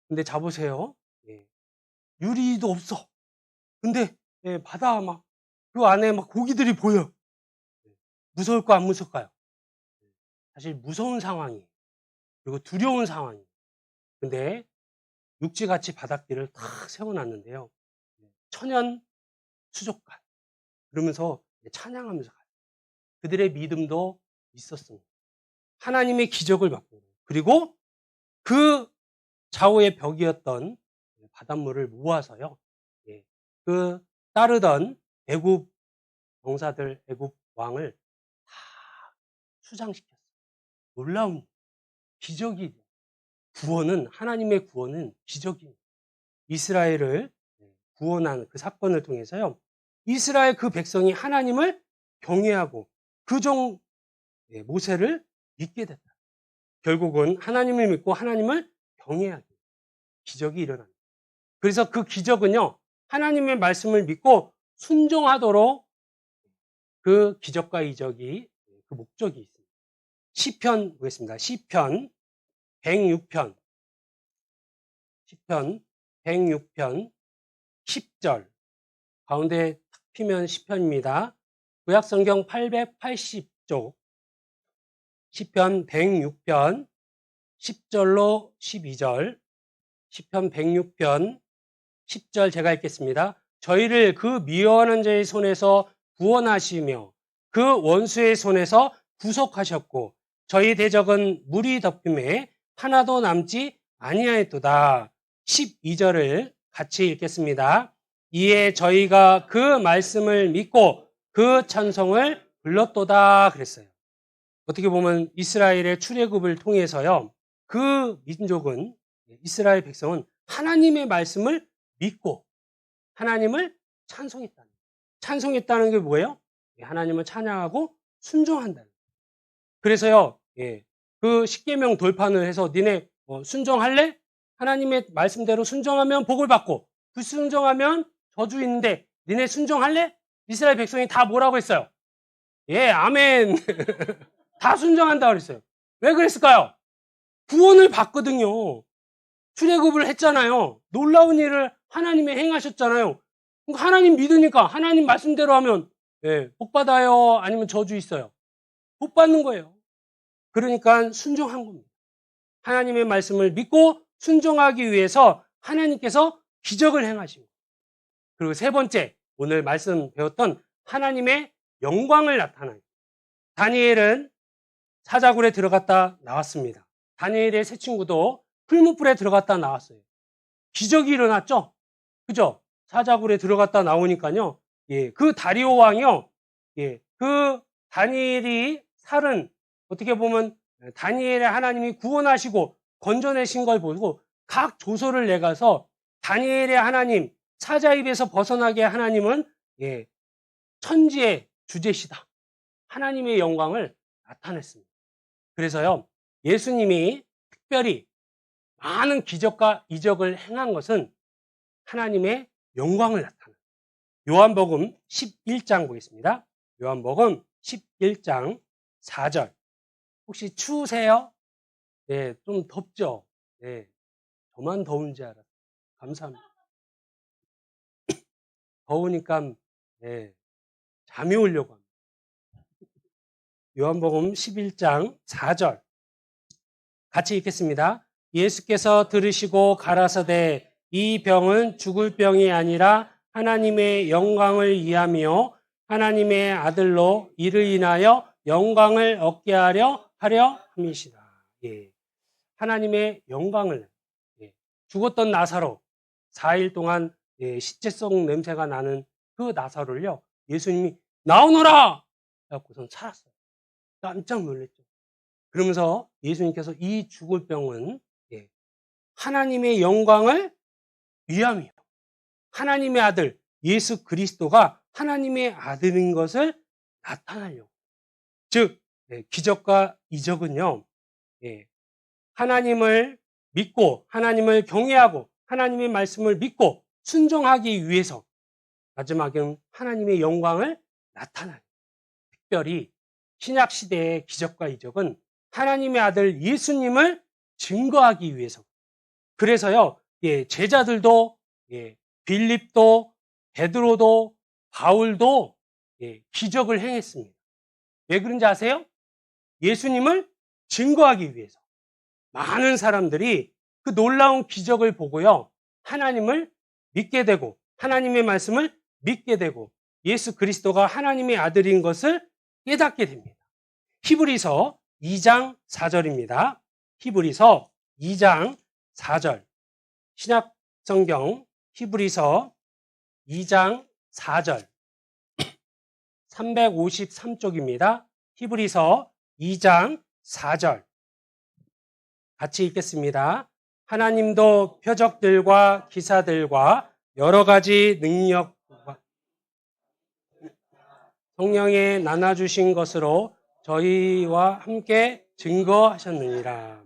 근데 자보세요. 유리도 없어. 근데 바다 막 그 안에 막 고기들이 보여. 무서울까 안 무서울까요? 사실 무서운 상황이에요. 그리고 두려운 상황이에요. 근데 육지같이 바닷길을 탁 세워놨는데요. 천연 수족관. 그러면서 찬양하면서 가요. 그들의 믿음도 있었습니다. 하나님의 기적을 받고 그리고 그 좌우의 벽이었던 바닷물을 모아서요. 그 따르던 애굽 병사들, 애굽 왕을 다 수장시켰어요. 놀라운 기적이 구원은 하나님의 구원은 기적입니다. 이스라엘을 구원한 그 사건을 통해서요. 이스라엘 그 백성이 하나님을 경외하고 그 종 모세를 믿게 됐다. 결국은 하나님을 믿고 하나님을 경외하게 기적이 일어납니다. 그래서 그 기적은요. 하나님의 말씀을 믿고 순종하도록 그 기적과 이적이 그 목적이 있습니다. 시편 보겠습니다. 시편 106편 106편 10절 가운데 탁 피면 시편입니다. 구약성경 880쪽 시편 106편 10절로 12절 시편 106편 10절 제가 읽겠습니다. 저희를 그 미워하는 자의 손에서 구원하시며 그 원수의 손에서 구속하셨고 저희 대적은 물이 덮임에 하나도 남지 아니하였도다. 12절을 같이 읽겠습니다. 이에 저희가 그 말씀을 믿고 그 찬송을 불렀도다 그랬어요. 어떻게 보면 이스라엘의 출애굽을 통해서요. 그 민족은 이스라엘 백성은 하나님의 말씀을 믿고 하나님을 찬송했다는 거예요. 찬송했다는 게 뭐예요? 하나님을 찬양하고 순종한다는 거예요. 그래서요. 그 십계명 돌판을 해서 니네 순종할래? 하나님의 말씀대로 순종하면 복을 받고 불순종하면 저주 있는데 니네 순종할래? 이스라엘 백성이 다 뭐라고 했어요? 아멘. 다 순종한다 그랬어요. 왜 그랬을까요? 구원을 받거든요. 출애굽을 했잖아요. 놀라운 일을 하나님이 행하셨잖아요. 하나님 믿으니까 하나님 말씀대로 하면 복 받아요? 아니면 저주 있어요? 복 받는 거예요. 그러니까 순종한 겁니다. 하나님의 말씀을 믿고 순종하기 위해서 하나님께서 기적을 행하십니다. 그리고 세 번째, 오늘 말씀 배웠던 하나님의 영광을 나타나요. 다니엘은 사자굴에 들어갔다 나왔습니다. 다니엘의 세 친구도 풀무불에 들어갔다 나왔어요. 기적이 일어났죠? 그죠? 사자굴에 들어갔다 나오니까요. 그 다리오 왕이요. 그 다니엘이 살은 어떻게 보면 다니엘의 하나님이 구원하시고 건져내신 걸 보고 각 조서를 내가서 다니엘의 하나님, 사자 입에서 벗어나게 하나님은 천지의 주제시다. 하나님의 영광을 나타냈습니다. 그래서요, 예수님이 특별히 많은 기적과 이적을 행한 것은 하나님의 영광을 나타냅니다. 요한복음 11장 보겠습니다. 요한복음 11장 4절. 혹시 추우세요? 좀 덥죠? 저만 더운 줄 알았어요. 감사합니다. 더우니까 잠이 오려고 합니다. 요한복음 11장 4절. 같이 읽겠습니다. 예수께서 들으시고 가라사대 이 병은 죽을 병이 아니라 하나님의 영광을 위하며 하나님의 아들로 이를 인하여 영광을 얻게 하려 함이시라. 예. 하나님의 영광을, 예. 죽었던 나사로 4일 동안 시체성 냄새가 나는 그 나사로를요, 예수님이 나오너라! 해갖고선 살았어요. 깜짝 놀랐죠. 그러면서 예수님께서 이 죽을 병은 하나님의 영광을 위함이요. 하나님의 아들 예수 그리스도가 하나님의 아들인 것을 나타내려고. 즉 기적과 이적은요, 하나님을 믿고 하나님을 경외하고 하나님의 말씀을 믿고 순종하기 위해서 마지막에는 하나님의 영광을 나타내요. 특별히 신약 시대의 기적과 이적은 하나님의 아들 예수님을 증거하기 위해서. 그래서요, 제자들도, 빌립도, 베드로도, 바울도 기적을 행했습니다. 왜 그런지 아세요? 예수님을 증거하기 위해서. 많은 사람들이 그 놀라운 기적을 보고요, 하나님을 믿게 되고 하나님의 말씀을 믿게 되고 예수 그리스도가 하나님의 아들인 것을 깨닫게 됩니다. 히브리서 2장 4절입니다. 히브리서 2장 4절. 신약 성경 히브리서 2장 4절. 353쪽입니다. 히브리서 2장 4절. 같이 읽겠습니다. 하나님도 표적들과 기사들과 여러 가지 능력과 성령에 나눠주신 것으로 저희와 함께 증거하셨느니라.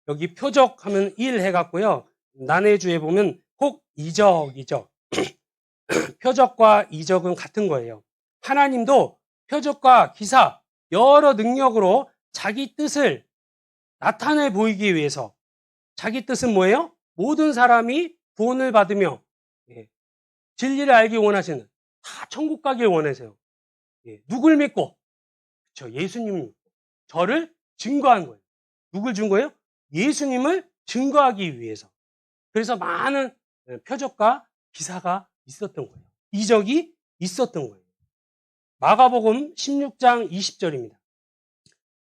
여기 표적하면 일 해갖고요, 난해주에 보면 꼭 이적이죠. 표적과 이적은 같은 거예요. 하나님도 표적과 기사, 여러 능력으로 자기 뜻을 나타내 보이기 위해서. 자기 뜻은 뭐예요? 모든 사람이 구원을 받으며 진리를 알기 원하시는, 다 천국 가길 원하세요. 누굴 믿고? 그렇죠, 예수님을 믿고 저를 증거한 거예요. 누굴 증거해요? 예수님을 증거하기 위해서. 그래서 많은 표적과 기사가 있었던 거예요. 이적이 있었던 거예요. 마가복음 16장 20절입니다.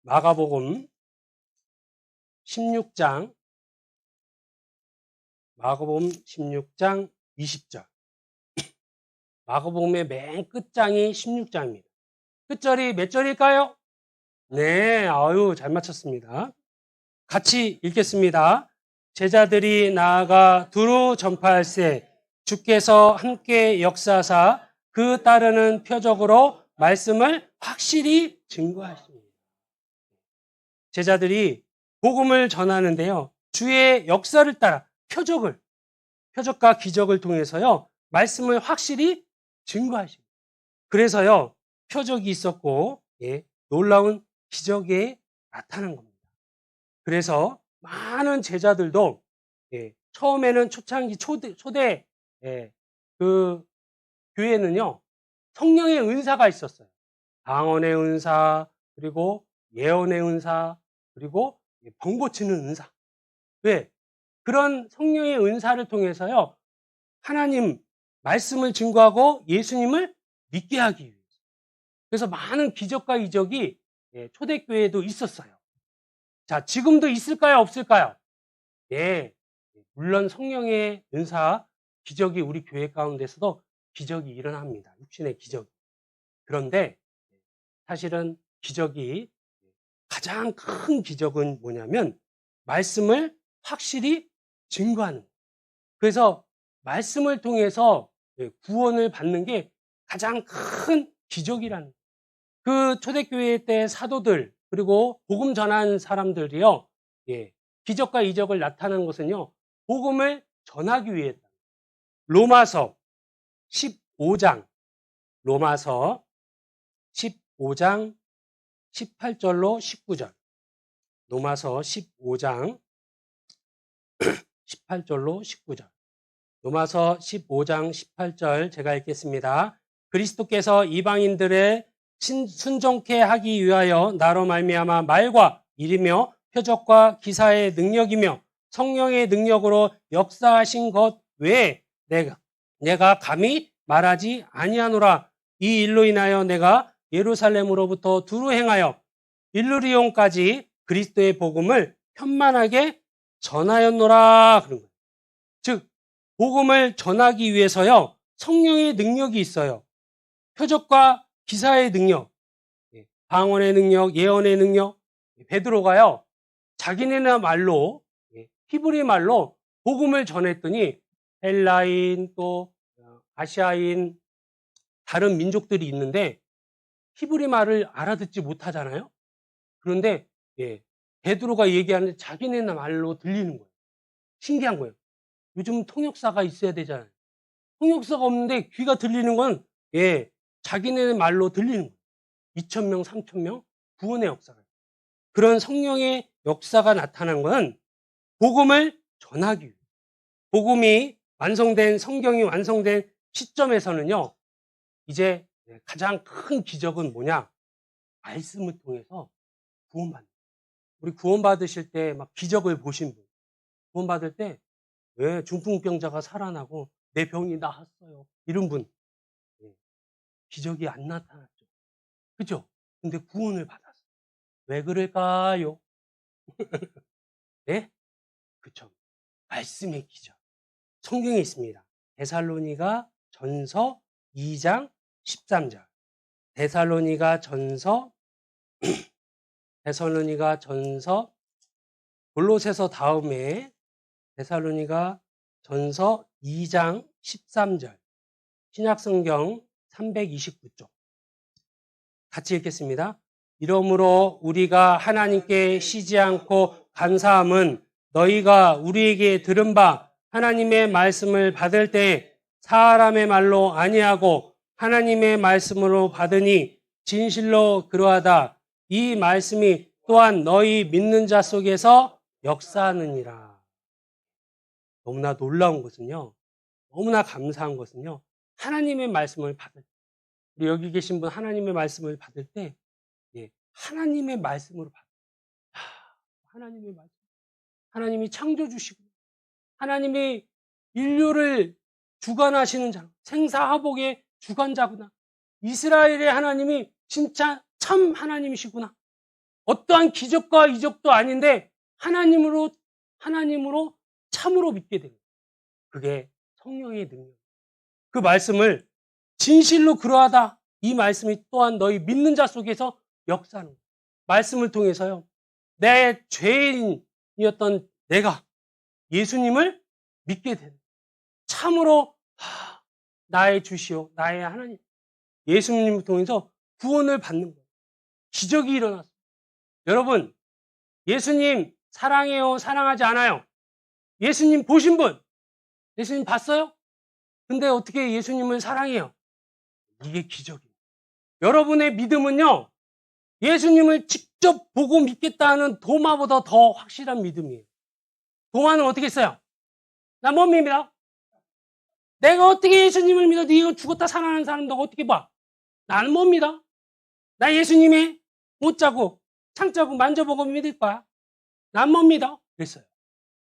마가복음 16장 20절. 마가복음의 맨 끝장이 16장입니다. 끝절이 몇 절일까요? 네, 아유, 잘 맞췄습니다. 같이 읽겠습니다. 제자들이 나아가 두루 전파할세 주께서 함께 역사하사 그 따르는 표적으로 말씀을 확실히 증거하십니다. 제자들이 복음을 전하는데요, 주의 역사를 따라 표적과 기적을 통해서요, 말씀을 확실히 증거하십니다. 그래서요, 표적이 있었고 놀라운 기적이 나타난 겁니다. 그래서 많은 제자들도 처음에는 초창기 초대 그 교회는요, 성령의 은사가 있었어요. 방언의 은사, 그리고 예언의 은사, 그리고 병 고치는 은사. 왜? 그런 성령의 은사를 통해서요, 하나님 말씀을 증거하고 예수님을 믿게 하기 위해서. 그래서 많은 기적과 이적이 초대교회에도 있었어요. 자, 지금도 있을까요? 없을까요? 네, 물론 성령의 은사, 기적이 우리 교회 가운데서도 기적이 일어납니다. 육신의 기적이. 그런데 사실은 기적이, 가장 큰 기적은 뭐냐면 말씀을 확실히 증거하는 거예요. 그래서 말씀을 통해서 구원을 받는 게 가장 큰 기적이라는 거예요. 그 초대교회 때 사도들, 그리고 복음 전한 사람들이요, 기적과 이적을 나타낸 것은요, 복음을 전하기 위해다. 로마서 15장 18절로 19절. 로마서 15장 18절로 19절. 로마서 15장 18절 제가 읽겠습니다. 그리스도께서 이방인들의 순종케 하기 위하여 나로 말미암아 말과 일이며 표적과 기사의 능력이며 성령의 능력으로 역사하신 것 외에 내가 감히 말하지 아니하노라. 이 일로 인하여 내가 예루살렘으로부터 두루 행하여 일루리온까지 그리스도의 복음을 편만하게 전하였노라. 그런 거예요. 즉 복음을 전하기 위해서요, 성령의 능력이 있어요. 표적과 기사의 능력, 방언의 능력, 예언의 능력. 베드로가요, 자기네나 말로, 히브리 말로 복음을 전했더니 헬라인, 또 아시아인, 다른 민족들이 있는데 히브리 말을 알아듣지 못하잖아요. 그런데 베드로가 얘기하는데 자기네나 말로 들리는 거예요. 신기한 거예요. 요즘 통역사가 있어야 되잖아요. 통역사가 없는데 귀가 들리는 건 자기네 말로 들리는 거예요. 2,000명, 3,000명 구원의 역사가. 그런 성령의 역사가 나타난 것은 복음을 전하기 위해. 복음이 완성된, 성경이 완성된 시점에서는요, 이제 가장 큰 기적은 뭐냐? 말씀을 통해서 구원받는 거예요. 우리 구원받으실 때 막 기적을 보신 분, 구원받을 때 왜 중풍병자가 살아나고 내 병이 나았어요, 이런 분, 기적이 안 나타났죠. 그죠? 근데 구원을 받았어요. 왜 그럴까요? 네? 그쵸. 말씀의 기적. 성경에 있습니다. 데살로니가 전서 2장 13절. 데살로니가 전서 골로새서 다음에 데살로니가 전서 2장 13절. 신약성경 329쪽. 같이 읽겠습니다. 이러므로 우리가 하나님께 쉬지 않고 감사함은 너희가 우리에게 들은 바 하나님의 말씀을 받을 때 사람의 말로 아니하고 하나님의 말씀으로 받으니 진실로 그러하다. 이 말씀이 또한 너희 믿는 자 속에서 역사하느니라. 너무나 놀라운 것은요, 너무나 감사한 것은요, 하나님의 말씀을 받을 때, 우리 여기 계신 분 하나님의 말씀을 받을 때 하나님의 말씀으로 받아요. 하나님의 말씀. 하나님이 창조주시고 하나님이 인류를 주관하시는 자, 생사화복의 주관자구나. 이스라엘의 하나님이 진짜 참 하나님이시구나. 어떠한 기적과 이적도 아닌데 하나님으로 참으로 믿게 됩니다. 그게 성령의 능력. 그 말씀을 진실로 그러하다. 이 말씀이 또한 너희 믿는 자 속에서 역사하는 거예요. 말씀을 통해서요, 내 죄인이었던 내가 예수님을 믿게 되는 거예요. 참으로 나의 주시오, 나의 하나님, 예수님을 통해서 구원을 받는 거예요. 기적이 일어났어요. 여러분, 예수님 사랑해요, 사랑하지 않아요? 예수님 보신 분? 예수님 봤어요? 근데 어떻게 예수님을 사랑해요? 이게 기적이에요. 여러분의 믿음은요, 예수님을 직접 보고 믿겠다는 도마보다 더 확실한 믿음이에요. 도마는 어떻게 했어요? 나 못 믿어? 내가 어떻게 예수님을 믿어? 네가 죽었다 살아나는 사람도 어떻게 봐? 나는 못 믿어. 나 예수님의 옷 자국, 창 자국 만져보고 믿을 거야. 난 못 믿어. 그랬어요.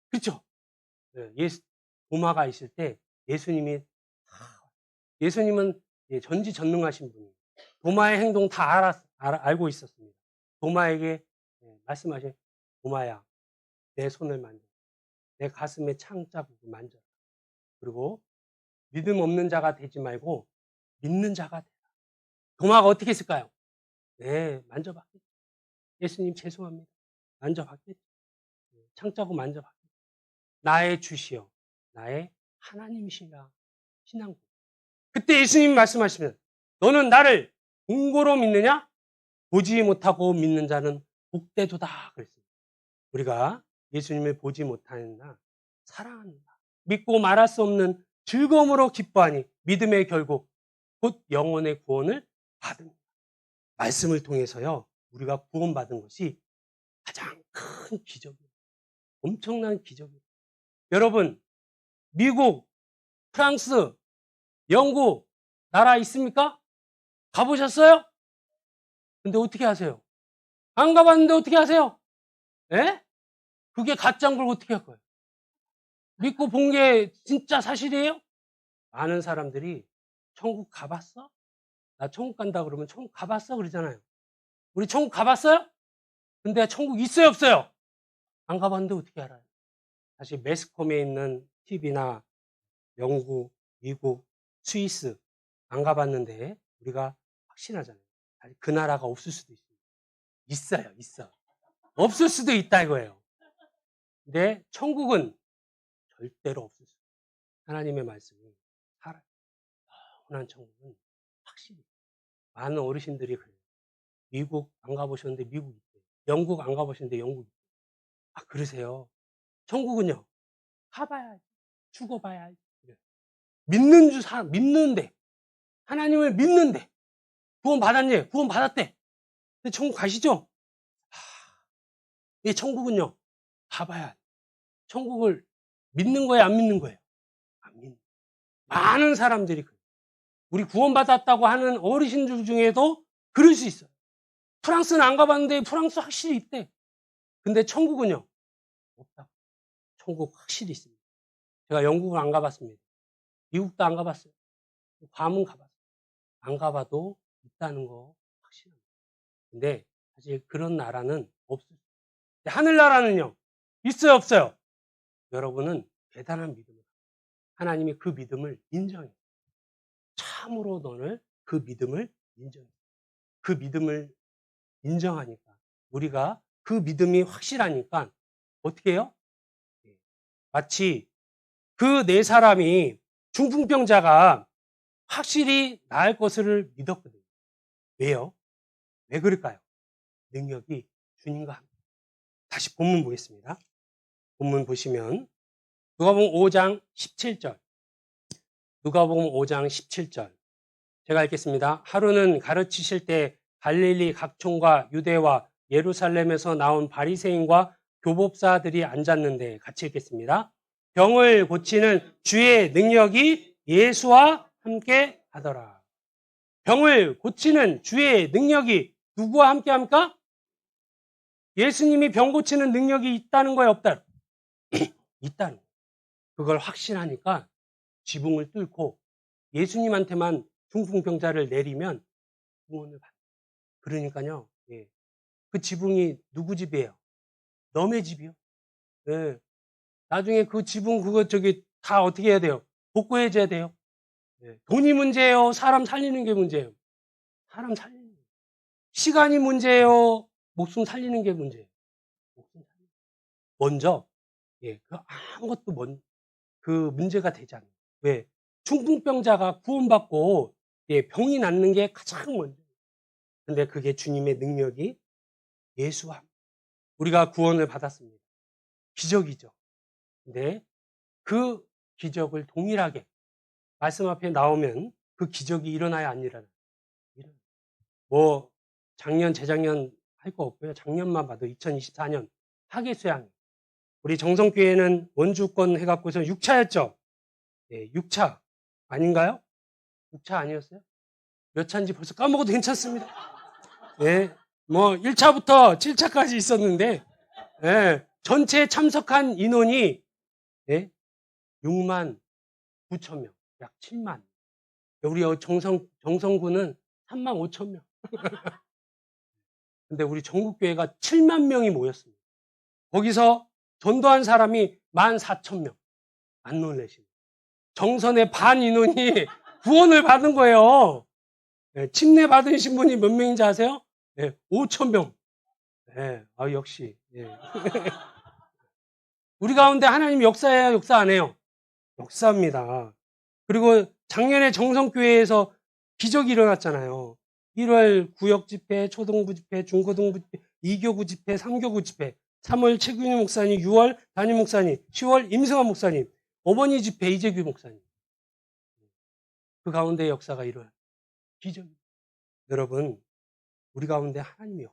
그렇죠? 도마가 있을 때 예수님은 전지전능하신 분이에요. 도마의 행동 다 알고 있었습니다. 도마에게 말씀하신, 도마야, 내 손을 만져, 내 가슴에 창 자국을 만져. 그리고 믿음 없는 자가 되지 말고 믿는 자가 되라. 도마가 어떻게 했을까요? 네, 만져봤겠죠. 예수님 죄송합니다. 만져봤겠죠. 창 자국 만져봤겠죠. 나의 주시여, 나의 하나님이신가 신앙고. 그때 예수님이 말씀하시면, 너는 나를 공고로 믿느냐? 보지 못하고 믿는 자는 복되도다 그랬습니다. 우리가 예수님을 보지 못하는나 사랑한다. 믿고 말할 수 없는 즐거움으로 기뻐하니 믿음의 결국 곧 영혼의 구원을 받습니다. 말씀을 통해서요, 우리가 구원받은 것이 가장 큰 기적이에요. 엄청난 기적이에요. 여러분, 미국, 프랑스, 영국 나라 있습니까? 가보셨어요? 근데 어떻게 하세요? 안 가봤는데 어떻게 하세요? 예? 그게 가짜인 걸 어떻게 할 거예요? 믿고 본 게 진짜 사실이에요? 많은 사람들이 천국 가봤어? 나 천국 간다 그러면 천국 가봤어? 그러잖아요. 우리 천국 가봤어요? 근데 천국 있어요, 없어요? 안 가봤는데 어떻게 알아요? 사실 매스컴에 있는 TV나 영국, 미국, 스위스 안 가봤는데 우리가 확신하잖아요. 그 나라가 없을 수도 있어요. 있어요, 있어. 없을 수도 있다 이거예요. 근데 천국은 절대로 없을 수 없어요. 하나님의 말씀이 살아요. 영원한 천국은 확실히. 많은 어르신들이 그래요. 미국 안 가보셨는데 미국 있대요. 영국 안 가보셨는데 영국 있대요. 아, 그러세요? 천국은요? 가봐야지. 죽어봐야지. 믿는 사람, 믿는데. 하나님을 믿는데. 구원 받았니? 구원 받았대. 근데 천국 가시죠? 이 천국은요? 가봐야 돼. 천국을 믿는 거예요? 안 믿는 거예요? 안 믿는 거예요. 많은 사람들이 그래요. 우리 구원받았다고 하는 어르신들 중에도 그럴 수 있어요. 프랑스는 안 가봤는데 프랑스 확실히 있대. 근데 천국은요? 없다고. 천국 확실히 있습니다. 제가 영국을 안 가봤습니다. 미국도 안 가봤어요. 괌은 가봤어요. 안 가봐도 있다는 거 확실합니다. 근데 사실 그런 나라는 없어요. 하늘나라는요? 있어요, 없어요? 여러분은 대단한 믿음을 하나님이 그 믿음을 인정해요. 참으로 너를 그 믿음을 인정해요. 그 믿음을 인정하니까 우리가 그 믿음이 확실하니까 어떻게 해요? 마치 그 네 사람이 중풍병자가 확실히 나을 것을 믿었거든요. 왜요? 왜 그럴까요? 능력이 주님과 함께. 다시 본문 보겠습니다. 본문 보시면 누가복음 5장 17절. 누가복음 5장 17절. 제가 읽겠습니다. 하루는 가르치실 때 갈릴리 각촌과 유대와 예루살렘에서 나온 바리새인과 교법사들이 앉았는데 같이 읽겠습니다. 병을 고치는 주의 능력이 예수와 함께 하더라. 병을 고치는 주의 능력이 누구와 함께 합니까? 예수님이 병 고치는 능력이 있다는 거예요, 없다? 있다는 거예요. 그걸 확신하니까 지붕을 뚫고 예수님한테만 중풍병자를 내리면 구원을 받아요. 그러니까요, 예. 그 지붕이 누구 집이에요? 너의 집이요. 예. 나중에 그 지붕 다 어떻게 해야 돼요? 복구해줘야 돼요. 예. 돈이 문제예요? 사람 살리는 게 문제예요? 사람 살리는 게. 시간이 문제예요? 목숨 살리는 게 문제예요? 목숨 살리는 게. 먼저, 예, 아무것도 그 문제가 되지 않아요. 왜? 중풍병자가 구원받고, 예, 병이 낫는 게 가장 먼저. 근데 그게 주님의 능력이 예수와 우리가 구원을 받았습니다. 기적이죠. 근데 그 기적을 동일하게 말씀 앞에 나오면 그 기적이 일어나야 안 일어나요? 뭐 작년, 재작년 할 거 없고요. 작년만 봐도 2024년 학예수양 우리 정성교회는 원주권 해갖고서 6차였죠. 네, 6차 아닌가요? 6차 아니었어요? 몇 차인지 벌써 까먹어도 괜찮습니다. 네, 뭐 1차부터 7차까지 있었는데 네, 전체 참석한 인원이 네, 6만 9천 명, 약 7만. 우리 정성구는 3만 5천 명. 근데 우리 전국교회가 7만 명이 모였습니다. 거기서 전도한 사람이 14,000명. 안 놀라시네. 정선의 반 인원이 구원을 받은 거예요. 네, 침례 받으신 분이 몇 명인지 아세요? 네, 5,000명. 네, 아, 역시. 네. 우리 가운데 하나님 역사해요, 역사 안 해요? 역사입니다. 그리고 작년에 정성교회에서 기적이 일어났잖아요. 1월 구역 집회, 초등부 집회, 중고등부 집회, 2교구 집회, 3교구 집회, 3월 최균희 목사님, 6월 담임 목사님, 10월 임승환 목사님, 어머니 집회 이재규 목사님. 그 가운데 역사가 일어나요. 기적이. 여러분, 우리 가운데 하나님이요.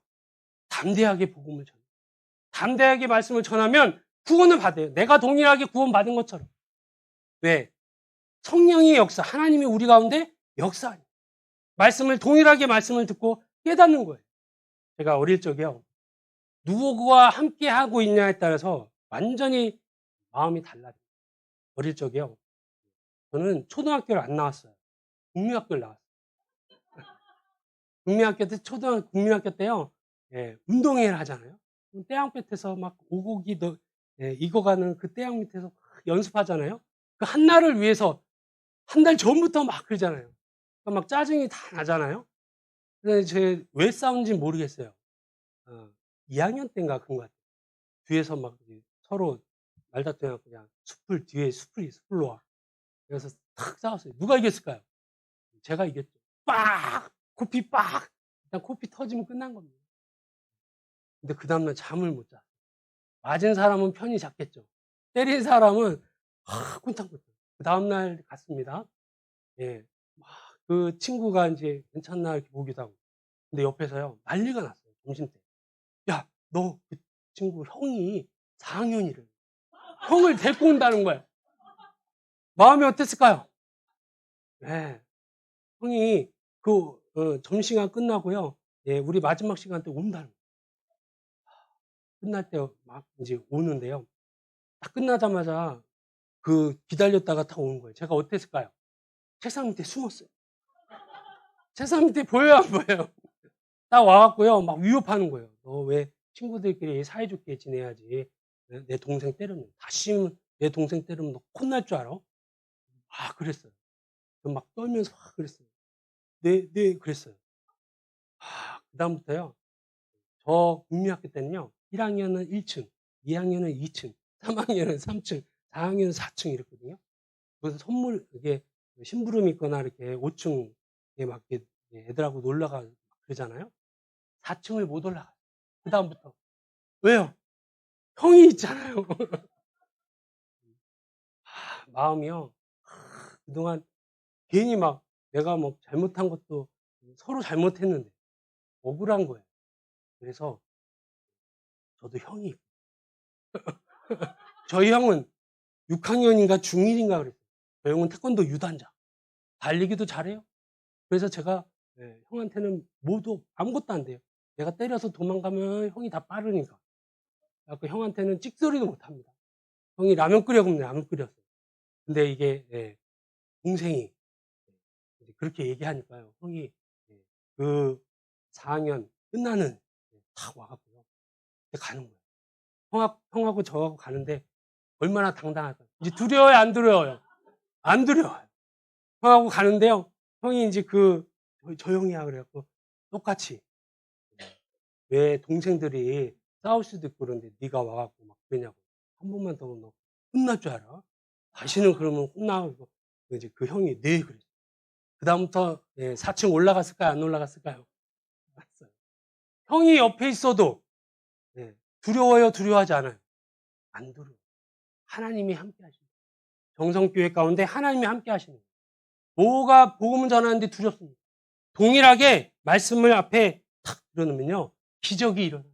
담대하게 복음을 전해요. 담대하게 말씀을 전하면 구원을 받아요. 내가 동일하게 구원받은 것처럼. 왜? 성령의 역사, 하나님이 우리 가운데 역사하니. 동일하게 말씀을 듣고 깨닫는 거예요. 제가 어릴 적에요. 누구와 함께 하고 있냐에 따라서 완전히 마음이 달라져요. 어릴 적에요. 저는 초등학교를 안 나왔어요. 국민학교를 나왔어요. 국민학교 때요. 예, 운동회를 하잖아요. 그럼 떼양 밑에서 막 오곡이 익어가는 그 떼양 밑에서 연습하잖아요. 그 한 날을 위해서 한 달 전부터 막 그러잖아요. 그러니까 막 짜증이 다 나잖아요. 근데 제 왜 싸운지 모르겠어요. 2학년 때인가 그런 것 같아요. 뒤에서 막 서로 말다툼해서 그냥 숲으로 와. 그래서 탁 싸웠어요. 누가 이겼을까요? 제가 이겼죠. 빡! 코피 빡! 일단 코피 터지면 끝난 겁니다. 근데 그 다음날 잠을 못 잤어요. 맞은 사람은 편히 잤겠죠. 때린 사람은 꾼탕꾼탕. 그 다음날 갔습니다. 예. 막 그 친구가 이제 괜찮나 이렇게 보기도 하고. 근데 옆에서요 난리가 났어요. 점심때. 야, 너 그 친구 형이 4학년이래. 형을 데리고 온다는 거야. 마음이 어땠을까요? 예. 형이 점심시간 끝나고요. 예, 우리 마지막 시간 때 온다는 거예요. 끝날 때 막 이제 오는데요. 딱 끝나자마자 기다렸다가 딱 오는 거예요. 제가 어땠을까요? 책상 밑에 숨었어요. 책상 밑에 보여요, 안 보여요? 딱 와갖고요, 막 위협하는 거예요. 너 왜 친구들끼리 사이좋게 지내야지. 내 동생 때리면, 다시 내 동생 때리면 너 혼날 줄 알아? 그랬어요. 막 떨면서 그랬어요. 네, 그랬어요. 그다음부터요, 저 국민학교 때는요, 1학년은 1층, 2학년은 2층, 3학년은 3층, 4학년은 4층 이랬거든요. 무슨 이게 심부름 있거나 이렇게 5층에 막 이렇게 애들하고 놀러가 그러잖아요. 4층을 못 올라가요. 그다음부터. 왜요? 형이 있잖아요. 마음이요. 그동안 괜히 막 내가 뭐 잘못한 것도 서로 잘못했는데 억울한 거예요. 그래서 저도 형이 있고. 저희 형은 6학년인가 중1인가 그랬어요. 저 형은 태권도 유단자. 달리기도 잘해요. 그래서 제가 형한테는 아무것도 안 돼요. 내가 때려서 도망가면 형이 다 빠르니까. 그래서 형한테는 찍소리도 못 합니다. 형이 라면 끓여 그러면 라면 끓였어요. 근데 이게 동생이 그렇게 얘기하니까요. 형이 그 4학년 끝나는 탁 와갖고요. 가는 거예요. 형하고 저하고 가는데 얼마나 당당할까요? 이제 두려워요, 안 두려워요? 안 두려워요. 형하고 가는데요. 형이 이제 저 형이야 그래갖고 똑같이 왜 동생들이 싸울 수도 있고 그런데 네가 와갖고 막 그러냐고. 한 번만 더 너 혼날 줄 알아? 다시는 그러면 혼나고 이제 그 형이 네 그랬어요. 그다음부터 4층 올라갔을까요? 안 올라갔을까요? 갔어요. 형이 옆에 있어도 두려워요? 두려워하지 않아요? 안 두려워요. 하나님이 함께 하십니다. 정성교회 가운데 하나님이 함께 하시는 거예요. 뭐가 복음을 전하는데 두렵습니다. 동일하게 말씀을 앞에 탁 들어놓으면요. 기적이 일어나요.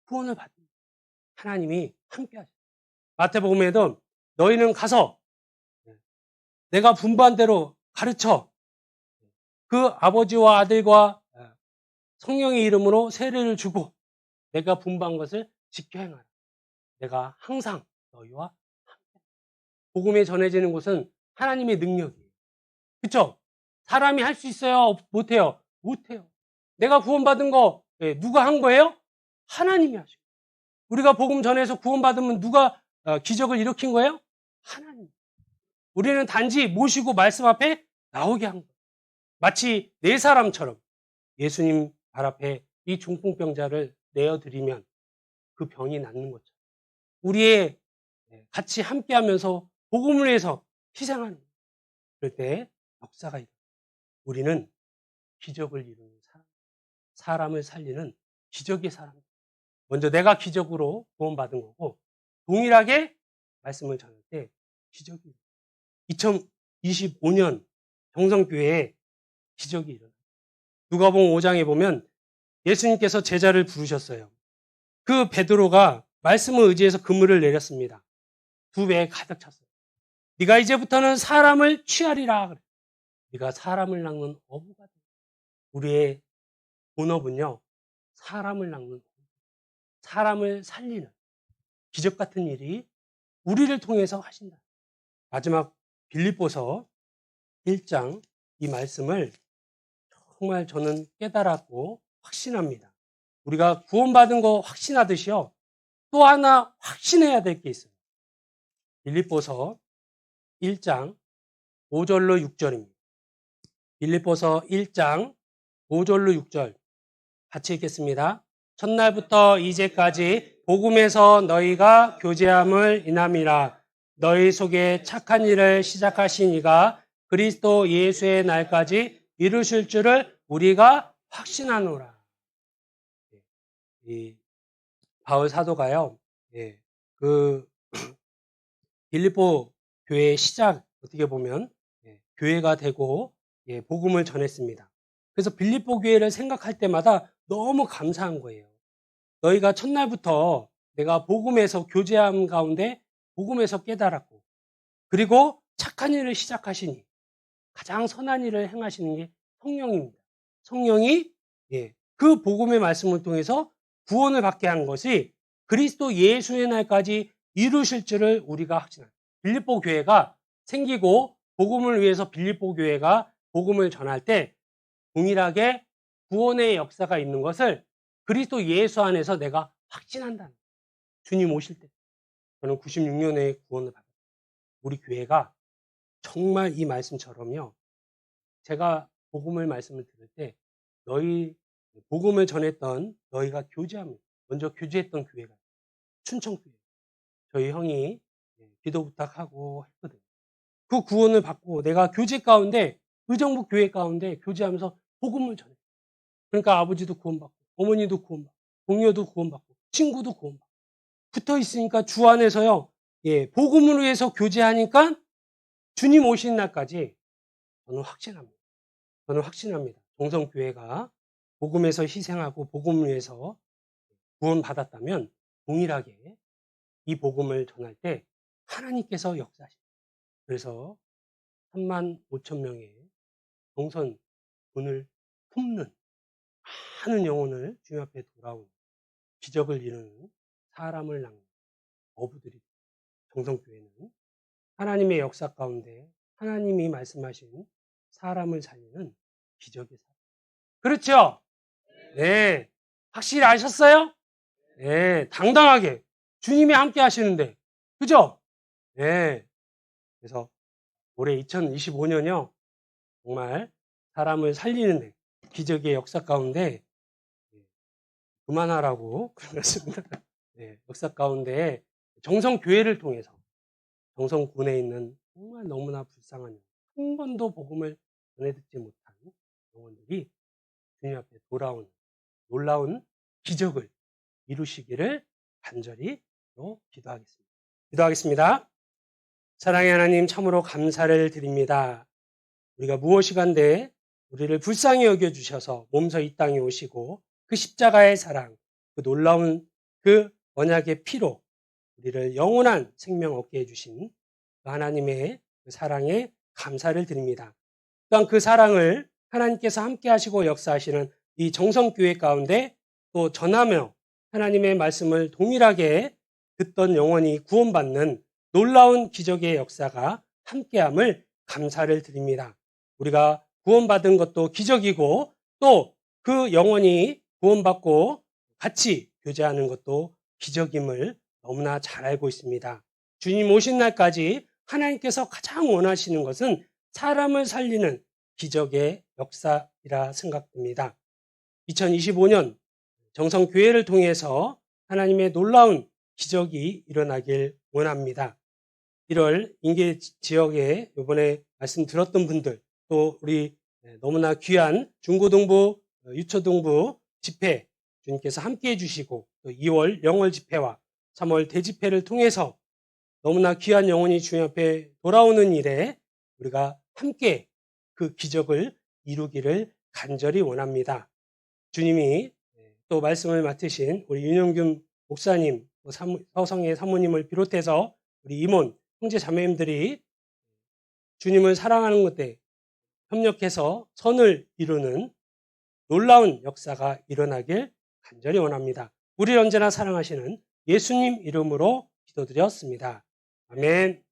구원을 받습니다. 하나님이 함께 하십니다. 마태복음에도 너희는 가서 내가 분부한 대로 가르쳐 그 아버지와 아들과 성령의 이름으로 세례를 주고 내가 분부한 것을 지켜 행하라. 내가 항상 너희와 함께. 복음이 전해지는 곳은 하나님의 능력이에요. 그쵸? 사람이 할 수 있어요? 못해요? 못해요. 내가 구원받은 거 누가 한 거예요? 하나님이 하시고. 우리가 복음 전해서 구원받으면 누가 기적을 일으킨 거예요? 하나님. 우리는 단지 모시고 말씀 앞에 나오게 한 거예요. 마치 네 사람처럼 예수님 발 앞에 이 중풍병자를 내어드리면 그 병이 낫는 것처럼 우리의 같이 함께하면서 복음을 위해서 희생하는 거예요. 그럴 때 역사가 일어나요. 우리는 기적을 이루는 사람을 살리는 기적의 사람. 먼저 내가 기적으로 구원받은 거고 동일하게 말씀을 전할 때 기적이 2025년 정성교회에 기적이 일어나요. 누가복음 5장에 보면 예수님께서 제자를 부르셨어요. 그 베드로가 말씀을 의지해서 그물을 내렸습니다. 두 배에 가득 찼어요. 네가 이제부터는 사람을 취하리라 그래. 네가 사람을 낚는 어부가 돼. 우리의 본업은요. 사람을 낚는 어부. 사람을 살리는 기적 같은 일이 우리를 통해서 하신다. 마지막 빌립보서 1장 이 말씀을 정말 저는 깨달았고 확신합니다. 우리가 구원받은 거 확신하듯이요. 또 하나 확신해야 될 게 있어요. 빌립보서 1장 5절로 6절입니다. 빌립보서 1장 5절로 6절 같이 읽겠습니다. 첫날부터 이제까지 복음에서 너희가 교제함을 인함이라. 너희 속에 착한 일을 시작하신 이가 그리스도 예수의 날까지 이루실 줄을 우리가 확신하노라. 이 바울 사도가요. 그 빌립보 교회의 시작 어떻게 보면 교회가 되고 복음을 전했습니다. 그래서 빌립보 교회를 생각할 때마다 너무 감사한 거예요. 너희가 첫날부터 내가 복음에서 교제함 가운데 복음에서 깨달았고 그리고 착한 일을 시작하시니 가장 선한 일을 행하시는 게 성령입니다. 성령이 그 복음의 말씀을 통해서 구원을 받게 한 것이 그리스도 예수의 날까지 이루실 줄을 우리가 확신합니다. 빌립보 교회가 생기고 복음을 위해서 빌립보 교회가 복음을 전할 때 동일하게 구원의 역사가 있는 것을 그리스도 예수 안에서 내가 확신한다는 거예요. 주님 오실 때. 저는 96년에 구원을 받았어요. 우리 교회가 정말 이 말씀처럼요. 제가 복음을 말씀을 들을 때 너희 복음을 전했던 너희가 교제하면 먼저 교제했던 교회가 춘천교회. 저희 형이 기도 부탁하고 했거든요. 그 구원을 받고 내가 교제 가운데 의정부 교회 가운데 교제하면서 복음을 전했어요. 그러니까 아버지도 구원받고 어머니도 구원받고 동료도 구원받고 친구도 구원받고 붙어 있으니까 주 안에서요. 복음을 위해서 교제하니까 주님 오신 날까지 저는 확신합니다. 동성교회가 복음에서 희생하고 복음을 위해서 구원받았다면 동일하게 이 복음을 전할 때 하나님께서 역사하십니다. 그래서 35,000명의 동선 돈을 품는 많은 영혼을 주님 앞에 돌아온 기적을 이루는 사람을 낳는 어부들이 동성교회는 하나님의 역사 가운데 하나님이 말씀하신 사람을 살리는 기적의 사람. 그렇죠? 네. 확실히 아셨어요? 네. 당당하게. 주님이 함께 하시는데. 그죠? 네. 그래서 올해 2025년이요. 정말 사람을 살리는데 기적의 역사 가운데 그만하라고 그랬습니다. 네. 역사 가운데 정성교회를 통해서 정성군에 있는 정말 너무나 불쌍한 한 번도 복음을 전해 듣지 못한 영혼들이 주님 앞에 돌아온 놀라운 기적을 이루시기를 간절히 또 기도하겠습니다. 기도하겠습니다. 사랑의 하나님 참으로 감사를 드립니다. 우리가 무엇이간데 우리를 불쌍히 여겨주셔서 몸서 이 땅에 오시고 그 십자가의 사랑, 그 놀라운 그 언약의 피로 우리를 영원한 생명 얻게 해주신 그 하나님의 그 사랑에 감사를 드립니다. 또한 그 사랑을 하나님께서 함께 하시고 역사하시는 이 정성교회 가운데 또 전하며 하나님의 말씀을 동일하게 듣던 영혼이 구원받는 놀라운 기적의 역사가 함께함을 감사를 드립니다. 우리가 구원받은 것도 기적이고 또 그 영혼이 구원받고 같이 교제하는 것도 기적임을 너무나 잘 알고 있습니다. 주님 오신 날까지 하나님께서 가장 원하시는 것은 사람을 살리는 기적의 역사이라 생각됩니다. 2025년 정성교회를 통해서 하나님의 놀라운 기적이 일어나길 원합니다. 1월 인계 지역에 이번에 말씀 들었던 분들 또 우리 너무나 귀한 중고등부, 유초등부 집회 주님께서 함께 해주시고 또 2월 영월 집회와 3월 대집회를 통해서 너무나 귀한 영혼이 주님 앞에 돌아오는 일에 우리가 함께 그 기적을 이루기를 간절히 원합니다. 주님이 또 말씀을 맡으신 우리 윤영균 목사님, 서성의 사모님을 비롯해서 우리 임원, 형제 자매님들이 주님을 사랑하는 것에 협력해서 선을 이루는 놀라운 역사가 일어나길 간절히 원합니다. 우리를 언제나 사랑하시는 예수님 이름으로 기도드렸습니다. 아멘.